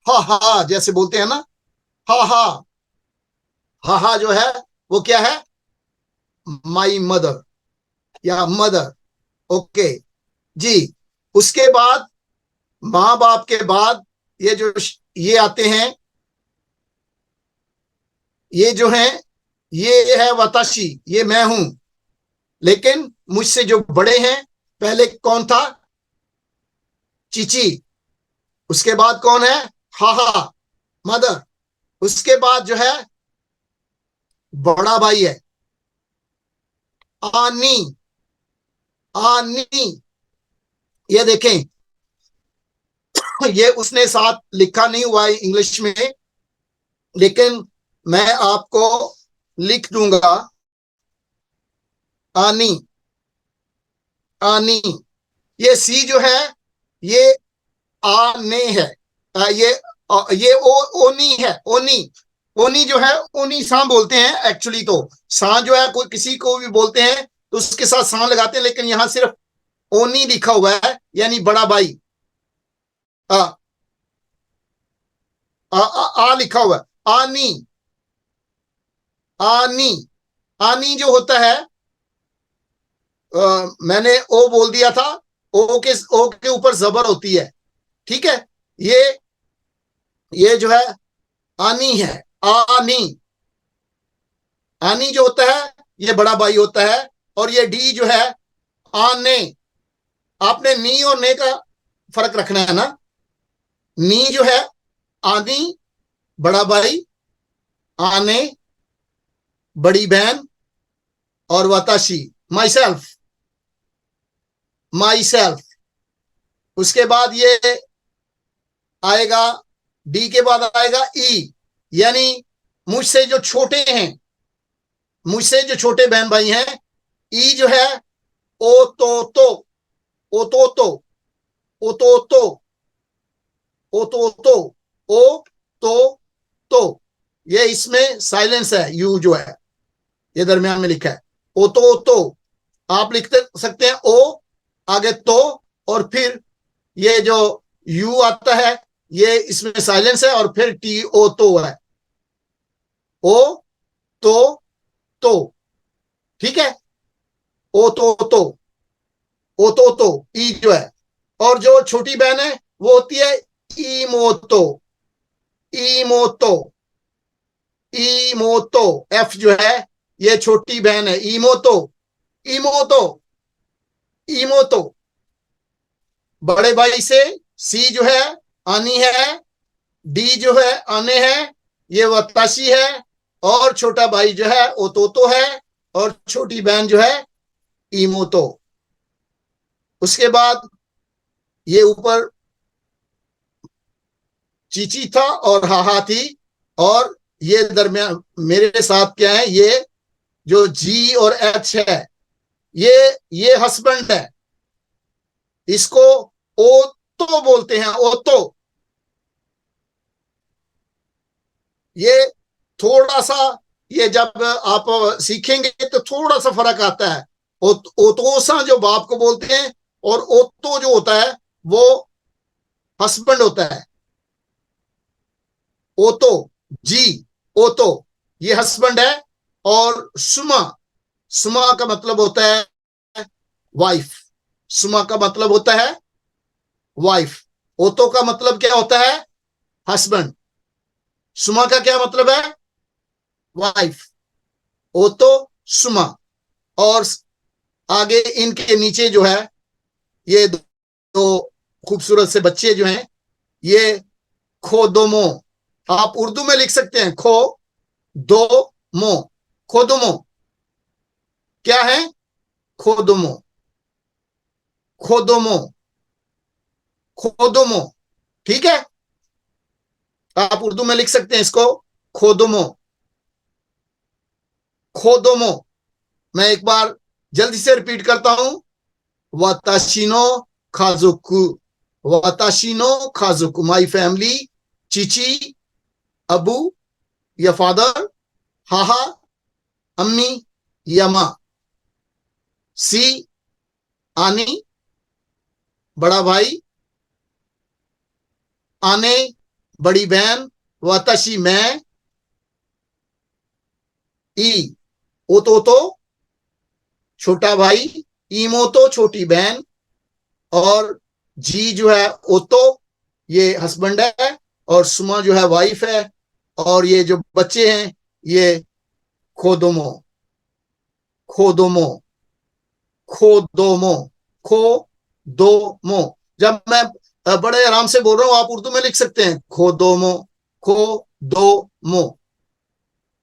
हा हा जैसे बोलते हैं ना, हा हा, हा हा जो है वो क्या है? माई मदर या मदर। ओके जी। उसके बाद माँ बाप के बाद ये जो ये आते हैं, ये जो है, ये है वताशी, ये मैं हूं। लेकिन मुझसे जो बड़े हैं, पहले कौन था? चीची। उसके बाद कौन है? हाहा, मदर। उसके बाद जो है बड़ा भाई है आनी, आनी। ये देखें, ये उसने साथ लिखा नहीं हुआ है इंग्लिश में, लेकिन मैं आपको लिख दूंगा। आनी, आनी। ये सी जो है ये आने है। ये ओनी है, ओनी। ओनी जो है, ओनी सा बोलते हैं एक्चुअली। तो सा जो है कोई किसी को भी बोलते हैं तो उसके साथ सा लगाते हैं, लेकिन यहां सिर्फ ओनी लिखा हुआ है, यानी बड़ा भाई। आ, लिखा हुआ है आनी, आनी। आनी जो होता है, मैंने ओ बोल दिया था, ओ के ऊपर जबर होती है। ठीक है। ये जो है आनी है, आनी। आनी जो होता है ये बड़ा भाई होता है। और ये डी जो है आने, आपने नी और ने का फर्क रखना है ना। नी जो है आनी, बड़ा भाई, आने, बड़ी बहन, और वताशी, माई सेल्फ, माई सेल्फ। उसके बाद ये आएगा, डी के बाद आएगा ई, यानी मुझसे जो छोटे हैं, मुझसे जो छोटे बहन भाई हैं। ई जो है ओ तो, ओ ओ ओ तो। ये इसमें साइलेंस है, यू जो है ये दरमियान में लिखा है। ओ तो आप लिखते सकते हैं ओ आगे तो, और फिर ये जो यू आता है ये इसमें साइलेंस है, और फिर टी ओ तो है, ओ तो। ठीक है। ओ तो, ओ तो ई जो है। और जो छोटी बहन है वो होती है ईमोतो, ईमोतो, ईमोतो। एफ जो है ये छोटी बहन है, ईमोतो, ईमोतो, ईमोतो। बड़े भाई से सी जो है आनी है, डी जो है आने है, ये वताशी है। और छोटा भाई जो है ओतोतो है, और छोटी बहन जो है इमोतो। उसके बाद ये ऊपर चीची था और हाहा थी, और ये दरमियान मेरे साथ क्या है, ये जो जी और एच है, ये हस्बैंड है। इसको ओतो बोलते हैं, ओतो। ये थोड़ा सा, ये जब आप सीखेंगे तो थोड़ा सा फर्क आता है। ओतोसा जो बाप को बोलते हैं, और ओतो जो होता है वो हस्बैंड होता है। ओतो, जी, ओतो, ये हस्बैंड है। और सुमा, सुमा का मतलब होता है वाइफ। सुमा का मतलब होता है वाइफ। ओतो का मतलब क्या होता है? हस्बैंड। सुमा का क्या मतलब है? वाइफ। ओतो, सुमा। और आगे इनके नीचे जो है, ये दो खूबसूरत से बच्चे जो हैं, ये खोदोमो। आप उर्दू में लिख सकते हैं, खो दो मो, खोदोमो। क्या है? खोदोमो, खोदोमो, खोदोमो। ठीक है, आप उर्दू में लिख सकते हैं इसको, खोदोमो, खोदोमो। मैं एक बार जल्दी से रिपीट करता हूं। वाताशिनो खाजुकु, वाताशिनो खाजुकु, माई फैमिली। चीची, अबू या फादर। हाहा, अम्मी या माँ। सी, आनी, बड़ा भाई। आने, बड़ी बहन। वाताशी, मैं। ई, ओतो, छोटा भाई। ईमोतो, छोटी बहन। और जी जो है ओतो, ये हस्बैंड है। और सुमा जो है वाइफ है। और ये जो बच्चे हैं, ये खोदोमो, खोदोमो, खोदोमो, खोदोमो। जब मैं बड़े आराम से बोल रहा हूं, आप उर्दू में लिख सकते हैं, खोदोमो, खोदोमो,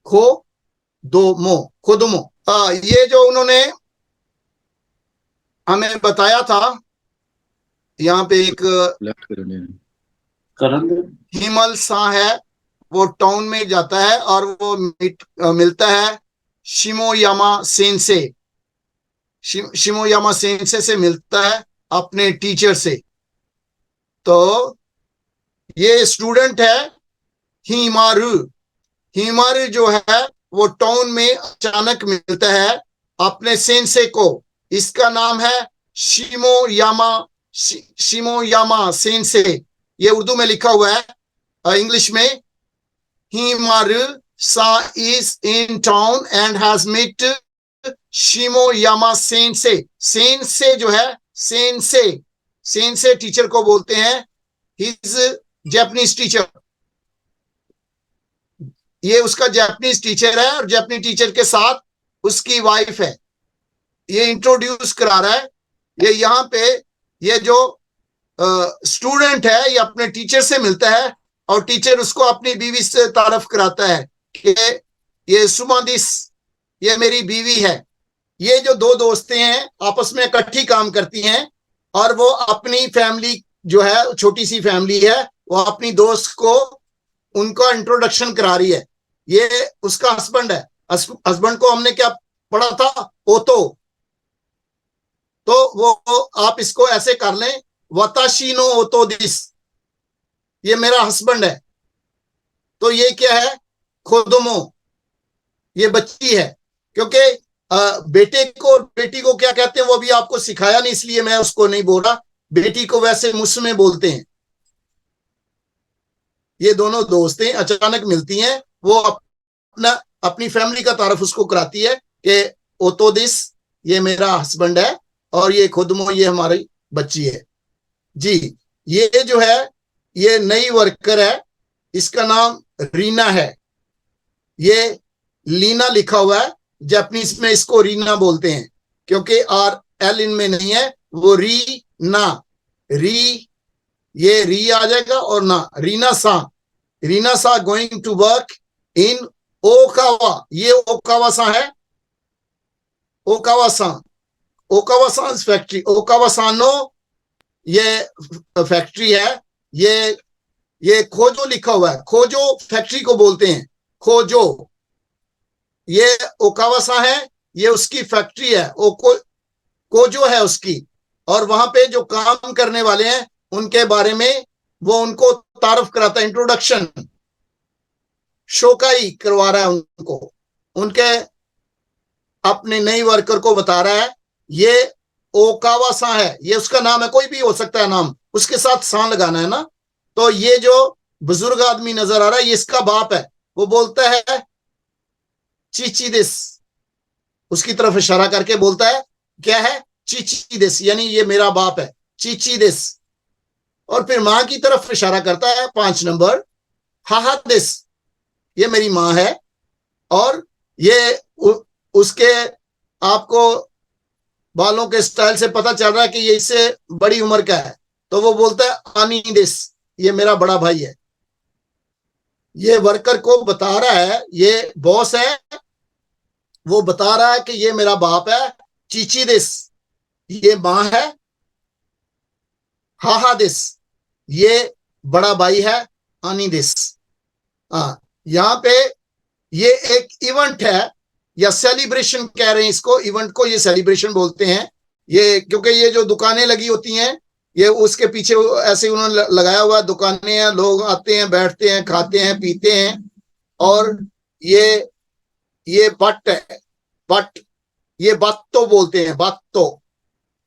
खोदोमो, खोदोमो। ये जो उन्होंने हमें बताया था, यहाँ पे एक लेफ्ट करेंगे करण दे। हिमल सा है, वो टाउन में जाता है और वो मिलता है शिमोयामा सेंसे। शिमोयामा सेंसे से मिलता है अपने टीचर से। तो ये स्टूडेंट है हिमारू। हिमारू जो है वो टाउन में अचानक मिलता है अपने सेंसे को। इसका नाम है शिमोयामा, शिमोयामा सेंसे। ये उर्दू में लिखा हुआ है, इंग्लिश में। हिमारू सा is in town and has met Shimoyama सेंसे। सेंसे जो है, सेंसे, सेंसे टीचर को बोलते हैं, हिज जापानीज टीचर। ये उसका जापानीज टीचर है, और जापानीज टीचर के साथ उसकी वाइफ है। ये इंट्रोड्यूस करा रहा है। ये यहाँ पे, ये जो स्टूडेंट है, ये अपने टीचर से मिलता है, और टीचर उसको अपनी बीवी से तारफ कराता है कि ये सुमादिस, ये मेरी बीवी है। ये जो दो दोस्तें हैं आपस में इकट्ठी काम करती हैं, और वो अपनी फैमिली जो है, छोटी सी फैमिली है, वो अपनी दोस्त को उनका इंट्रोडक्शन करा रही है। ये उसका हस्बैंड है। हस्बैंड को हमने क्या पढ़ा था? ओतो। तो वो आप इसको ऐसे कर लें, वताशी नो ओतो दिस, ये मेरा हस्बैंड है। तो ये क्या है? खोदोमो, ये बच्ची है। क्योंकि बेटे को और बेटी को क्या कहते हैं वो भी आपको सिखाया नहीं, इसलिए मैं उसको नहीं बोल रहा। बेटी को वैसे मुस्लिम बोलते हैं। ये दोनों दोस्तें अचानक मिलती हैं, वो अपना अपनी फैमिली का तारफ उसको कराती है कि ओतोदिस, ये मेरा हस्बैंड है, और ये खुदमो, ये हमारी बच्ची है। जी, ये जो है, ये नई वर्कर है, इसका नाम रीना है। ये लीना लिखा हुआ है, जापानीज में इसको रीना बोलते हैं, क्योंकि आर एल इनमें नहीं है। वो री ना, री, ये री आ जाएगा, और ना, रीना सा। रीना सा going to work in Okawa. ये ओकावा सा है, ओकावा सा। ओकावासान फैक्ट्री, ओकावासानो ये फैक्ट्री है। ये खोजो लिखा हुआ है, खोजो फैक्ट्री को बोलते हैं, खोजो। ये ओकावासा है, ये उसकी फैक्ट्री है, कोजो है उसकी। और वहां पे जो काम करने वाले हैं उनके बारे में वो उनको तारुफ कराता है, इंट्रोडक्शन, शोकाई करवा रहा है उनको, उनके अपने नई वर्कर को बता रहा है ये ओकावासा है, ये उसका नाम है, कोई भी हो सकता है नाम, उसके साथ सान लगाना है ना। तो ये जो बुजुर्ग आदमी नजर आ रहा है ये इसका बाप है। वो बोलता है चीची दिस, उसकी तरफ इशारा करके बोलता है क्या है, चीची दिस, यानी ये मेरा बाप है, चीची दिस। और फिर मां की तरफ इशारा करता है 5 नंबर, हाहा दिस, ये मेरी मां है। और ये उसके आपको बालों के स्टाइल से पता चल रहा है कि ये इससे बड़ी उम्र का है। तो वो बोलता है आनी दिस, ये मेरा बड़ा भाई है। ये वर्कर को बता रहा है, ये बॉस है, वो बता रहा है कि ये मेरा बाप है, चीची दिस, ये मां है, हाहा दिस, ये बड़ा भाई है, आनी दिस। हाँ, यहाँ पे ये एक इवेंट है या सेलिब्रेशन कह रहे हैं इसको, इवेंट को ये सेलिब्रेशन बोलते हैं। ये क्योंकि ये जो दुकानें लगी होती हैं ये उसके पीछे ऐसे उन्होंने लगाया हुआ दुकानें हैं, लोग आते हैं, बैठते हैं, खाते हैं, पीते हैं। और ये बट है, बट, ये बत्तो बोलते हैं, बत्तो,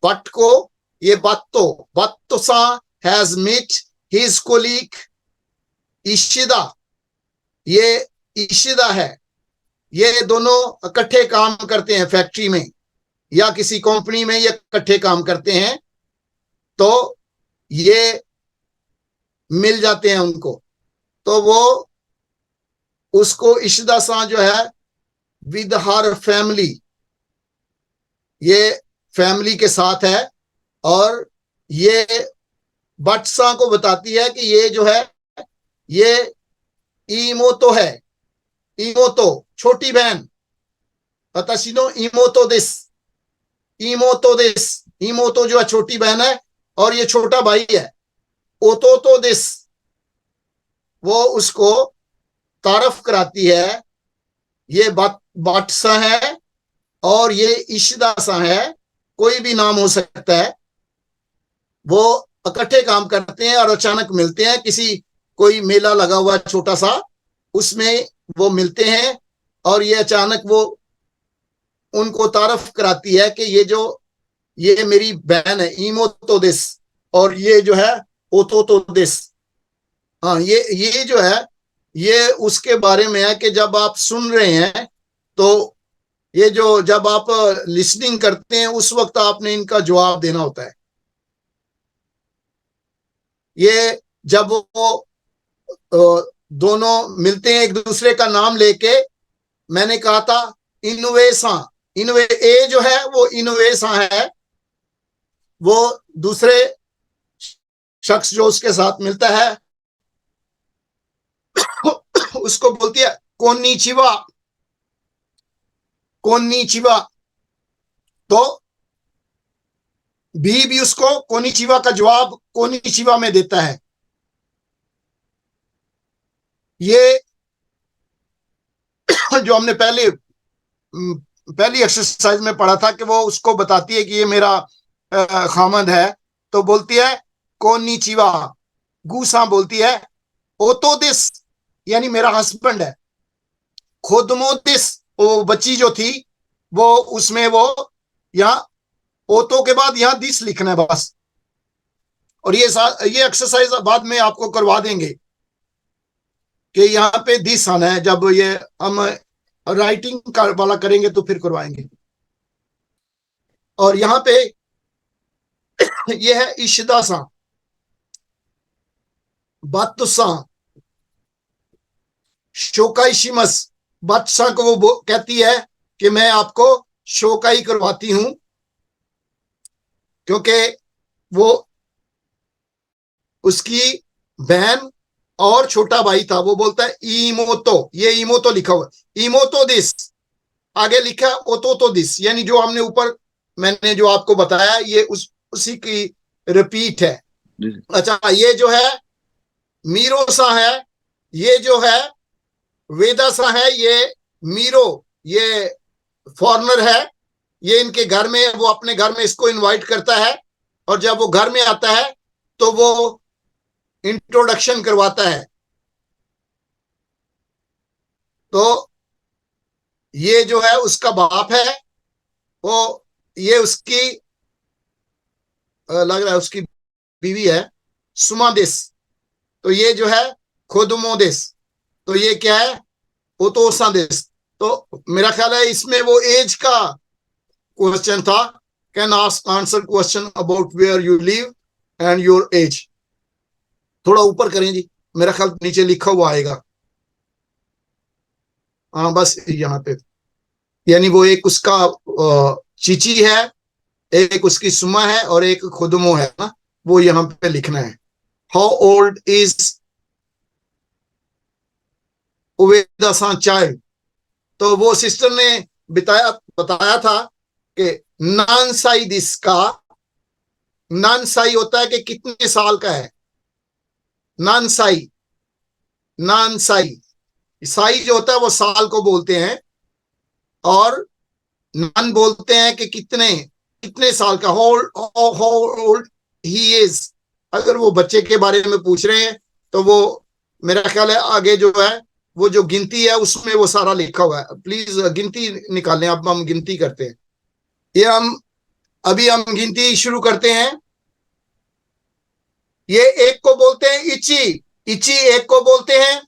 बट को ये बत्तो, बत्तो सा हैज मीट हिज कोलीग इशिदा, ये इशिदा है। ये दोनों इकट्ठे काम करते हैं फैक्ट्री में या किसी कंपनी में, ये इकट्ठे काम करते हैं। तो ये मिल जाते हैं उनको, तो वो उसको इशिदा सा जो है विद हर फैमिली, ये फैमिली के साथ है। और ये बटसा को बताती है कि ये जो है ये ईमोतो है, ईमोतो छोटी बहन, अताशिनो ईमोतो दिस, ईमोतो दिस, ईमोतो जो है छोटी बहन है और ये छोटा भाई है, ओतोतो दिस, वो उसको तारफ कराती है। ये बाटसा है और ये इशिदा सा है, कोई भी नाम हो सकता है। वो इकट्ठे काम करते हैं और अचानक मिलते हैं, किसी कोई मेला लगा हुआ छोटा सा, उसमें वो मिलते हैं और ये अचानक वो उनको तारफ कराती है कि ये मेरी बहन है, ईमोतो दिस, और ये जो है ओतोतो दिस। हाँ, ये जो है ये उसके बारे में है कि जब आप सुन रहे हैं तो ये जो जब आप लिसनिंग करते हैं उस वक्त आपने इनका जवाब देना होता है। ये जब वो दोनों मिलते हैं एक दूसरे का नाम लेके, मैंने कहा था इनोवेसा, इनोवे ए जो है वो इनोवेसा है, वो दूसरे शख्स जो उसके साथ मिलता है उसको बोलती है कोन्निचिवा, कोन्निचिवा। तो भी उसको कोनिचिवा का जवाब कोनिचिवा में देता है। ये जो हमने पहली एक्सरसाइज में पढ़ा था कि वो उसको बताती है कि ये मेरा खामद है, तो बोलती है कोनिचिवा, गुसा बोलती है ओतो दिस, यानी मेरा हस्बैंड है, खोदमो दिस, वो बच्ची जो थी वो उसमें वो यहाँ ओतो के बाद यहाँ दिस लिखना है बस। और ये एक्सरसाइज बाद में आपको करवा देंगे कि यहाँ पे दिस आना है, जब ये हम राइटिंग वाला करेंगे तो फिर करवाएंगे। और यहाँ पे ये है इशिदा सा, बातुसा, शोकाई शिमस, बादशाह को वो कहती है कि मैं आपको शोकाई करवाती हूं, क्योंकि वो उसकी बहन और छोटा भाई था। वो बोलता है ईमोतो, ये ईमोतो लिखा हुआ, ईमोतो दिस, आगे लिखा ओतोतो दिस, यानी जो हमने ऊपर मैंने जो आपको बताया ये उसी की रिपीट है। जी। अच्छा, ये जो है मीरोसा है, ये जो है वेदासा है, ये मीरो ये फॉरेनर है, ये इनके घर में, वो अपने घर में इसको इनवाइट करता है, और जब वो घर में आता है तो वो इंट्रोडक्शन करवाता है। तो ये जो है उसका बाप है, वो ये उसकी लग रहा है उसकी बीवी है सुमादेस। तो ये जो है खोदमोदेस। तो ये क्या है, ओतोसादेस। तो मेरा ख्याल है इसमें वो एज का क्वेश्चन था, can answer question about where you live and your age. थोड़ा ऊपर करें जी, मेरा ख्याल नीचे लिखा हुआ आएगा। हाँ बस यहाँ पे, यानी वो एक उसका चीची है, एक उसकी सुमा है, और एक खुदमो है ना, वो यहाँ पे लिखना है। हाउ ओल्ड इज उवेदा सान चाइल्ड। तो वो सिस्टर ने बताया था कि नानसाई दिस का, नानसाई होता है कि कितने साल का है, नानसाई, नानसाई, साई जो होता है वो साल को बोलते हैं, और नान बोलते हैं कि कितने कितने साल का, हाउ ओल्ड ही इज। अगर वो बच्चे के बारे में पूछ रहे हैं तो वो मेरा ख्याल है आगे जो है वो जो गिनती है उसमें वो सारा लिखा हुआ है। प्लीज गिनती निकालें, अब हम गिनती करते हैं। ये हम गिनती शुरू करते हैं। ये एक को बोलते हैं इची, इची एक को बोलते हैं,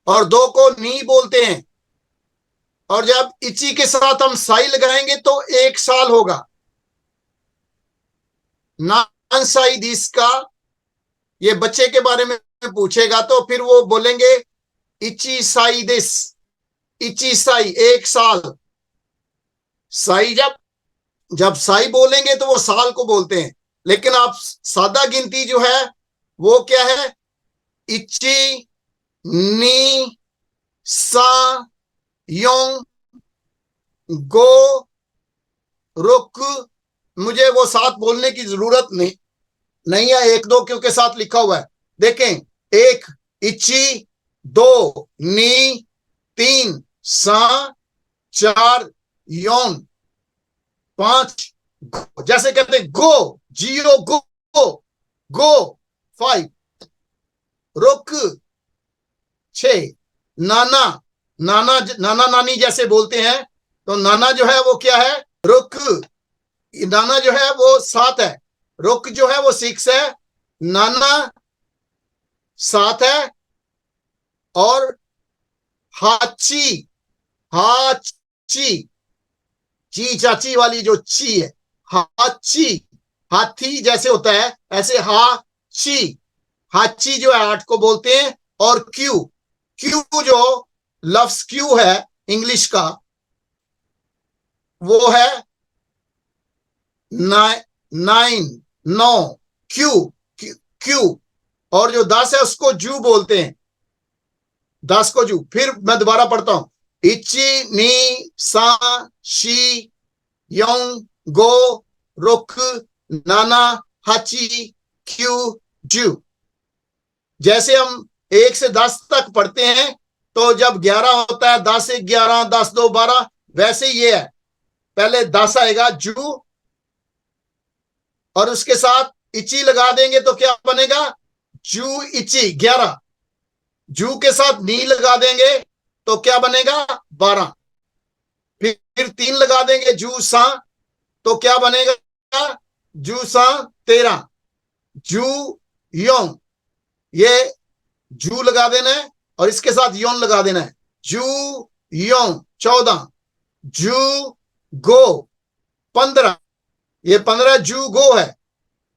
और दो को नी बोलते हैं। और जब इची के साथ हम साई लगाएंगे तो 1 साल होगा। नान साई दिस का, ये बच्चे के बारे में पूछेगा तो फिर वो बोलेंगे इची साई दिस, इची साई 1 साल। साई जब जब साई बोलेंगे तो वो साल को बोलते हैं, लेकिन आप सादा गिनती जो है वो क्या है, इची नी सा योंग गो रुक। मुझे वो साथ बोलने की जरूरत नहीं है, 1 2 क्योंकि साथ लिखा हुआ है। देखें, 1 इची, 2 नी, 3 सा, 4 योन, 5 गो। जैसे कहते हैं गो, 0 गो, गो 5, रुक 6, नाना, नाना नाना नानी जैसे बोलते हैं, तो नाना जो है वो क्या है, रुक। नाना जो है वो 7 है, रुक जो है वो 6 है, नाना 7 है, और हाची, हाची, ची चाची वाली जो ची है, हाची, हाथी जैसे होता है ऐसे हाची, हाची जो है 8 को बोलते हैं। और क्यू, क्यू जो लफ्ज क्यू है इंग्लिश का, वो है 9, 9 क्यू, क्यू। और जो 10 है उसको जू बोलते हैं, 10 को जू। फिर मैं दोबारा पढ़ता हूं, इची नी सा शी योंग गो रुक नाना हाची क्यू जू। जैसे हम 1 से 10 तक पढ़ते हैं, तो जब 11 होता है 10 1 11 10 2 12, वैसे ये है, पहले 10 आएगा जू, और उसके साथ इची लगा देंगे तो क्या बनेगा, जू इची 11। जू के साथ नी लगा देंगे तो क्या बनेगा 12। फिर 3 लगा देंगे जू सा, तो क्या बनेगा जू सा 13। जू योंग, ये जू लगा देना है और इसके साथ योन लगा देना है, जू योंग 14। जू गो 15, ये 15 जू गो है।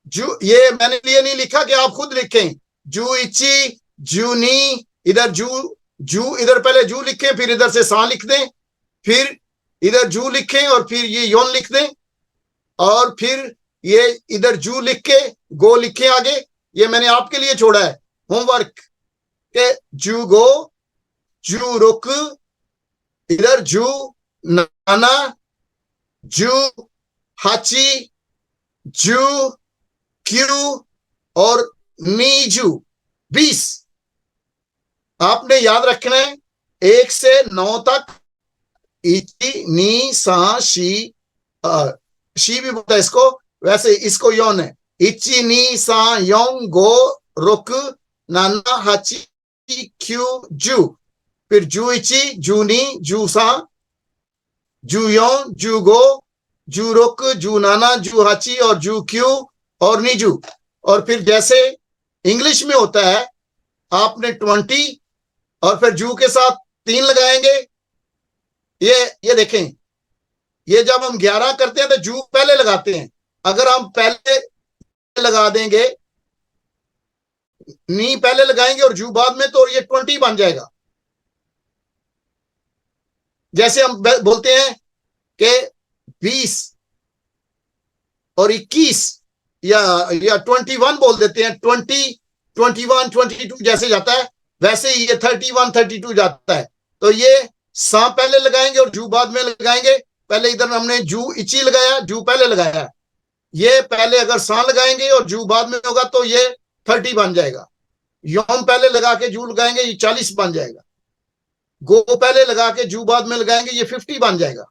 जू, ये मैंने लिए नहीं लिखा कि आप खुद लिखें, जू इची, जू नी, इधर जू, जू इधर पहले जू लिखें, फिर इधर से सा लिख दें, फिर इधर जू लिखें और फिर ये योन लिख दें, और फिर ये इधर जू लिख के गो लिखे आगे। ये मैंने आपके लिए छोड़ा है होमवर्क के, जू गो, जू रुक, इधर जू नाना, जू हाची, जू, क्यू और नीजू। 20 आपने याद रखना है 1 से 9 तक। इची, नी, सा, शी भी बोलता है इसको, वैसे इसको योन है। इची, नी, सा, योंग, गो, रुक, नाना, हाची, क्यू, जू। फिर जू इची, जू नी, जू सा, जू यों, जू गो, जू रुक, जू नाना, जू हाची और जू क्यू और नीजू। और फिर जैसे इंग्लिश में होता है, आपने 20 और फिर जू के साथ 3 लगाएंगे। ये देखें, ये जब हम 11 करते हैं तो जू पहले लगाते हैं। अगर हम पहले लगा देंगे, नी पहले लगाएंगे और जू बाद में, तो ये 20 बन जाएगा। जैसे हम बोलते हैं कि 20 और 21 या 21 बोल देते हैं। 20, 21, 22 जैसे जाता है, वैसे ही ये 31, 32 जाता है। तो ये सा पहले लगाएंगे और जू बाद में लगाएंगे। पहले इधर हमने जू इची लगाया, जू पहले लगाया। ये पहले अगर सा लगाएंगे और जू बाद में होगा तो ये 30 बन जाएगा। योम पहले लगा के जू लगाएंगे, ये 40 बन जाएगा। गो पहले लगा के जू बाद में लगाएंगे, ये 50 बन जाएगा।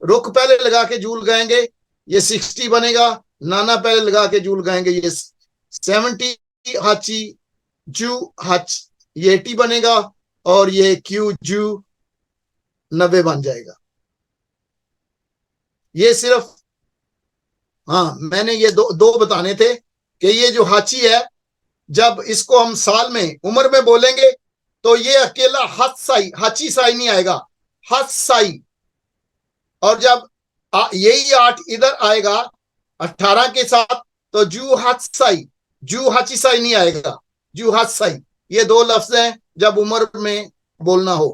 रुक पहले लगा के जू लगाएंगे, ये 60 बनेगा। नाना पहले लगा के जू लगाएंगे, ये 70। हाची, जू, हच, ये 80 बनेगा। और ये क्यू, जू 90 बन जाएगा। ये सिर्फ, हाँ, मैंने ये दो बताने थे कि ये जो हाची है, जब इसको हम साल में, उम्र में बोलेंगे तो ये अकेला हत्साई, हाची साई नहीं आएगा, हत्साई। और जब यही 8 इधर आएगा 18 के साथ, तो जू हत्साई, जू हाची साई नहीं आएगा, जू हत्साई। ये 2 लफ्ज हैं जब उम्र में बोलना हो।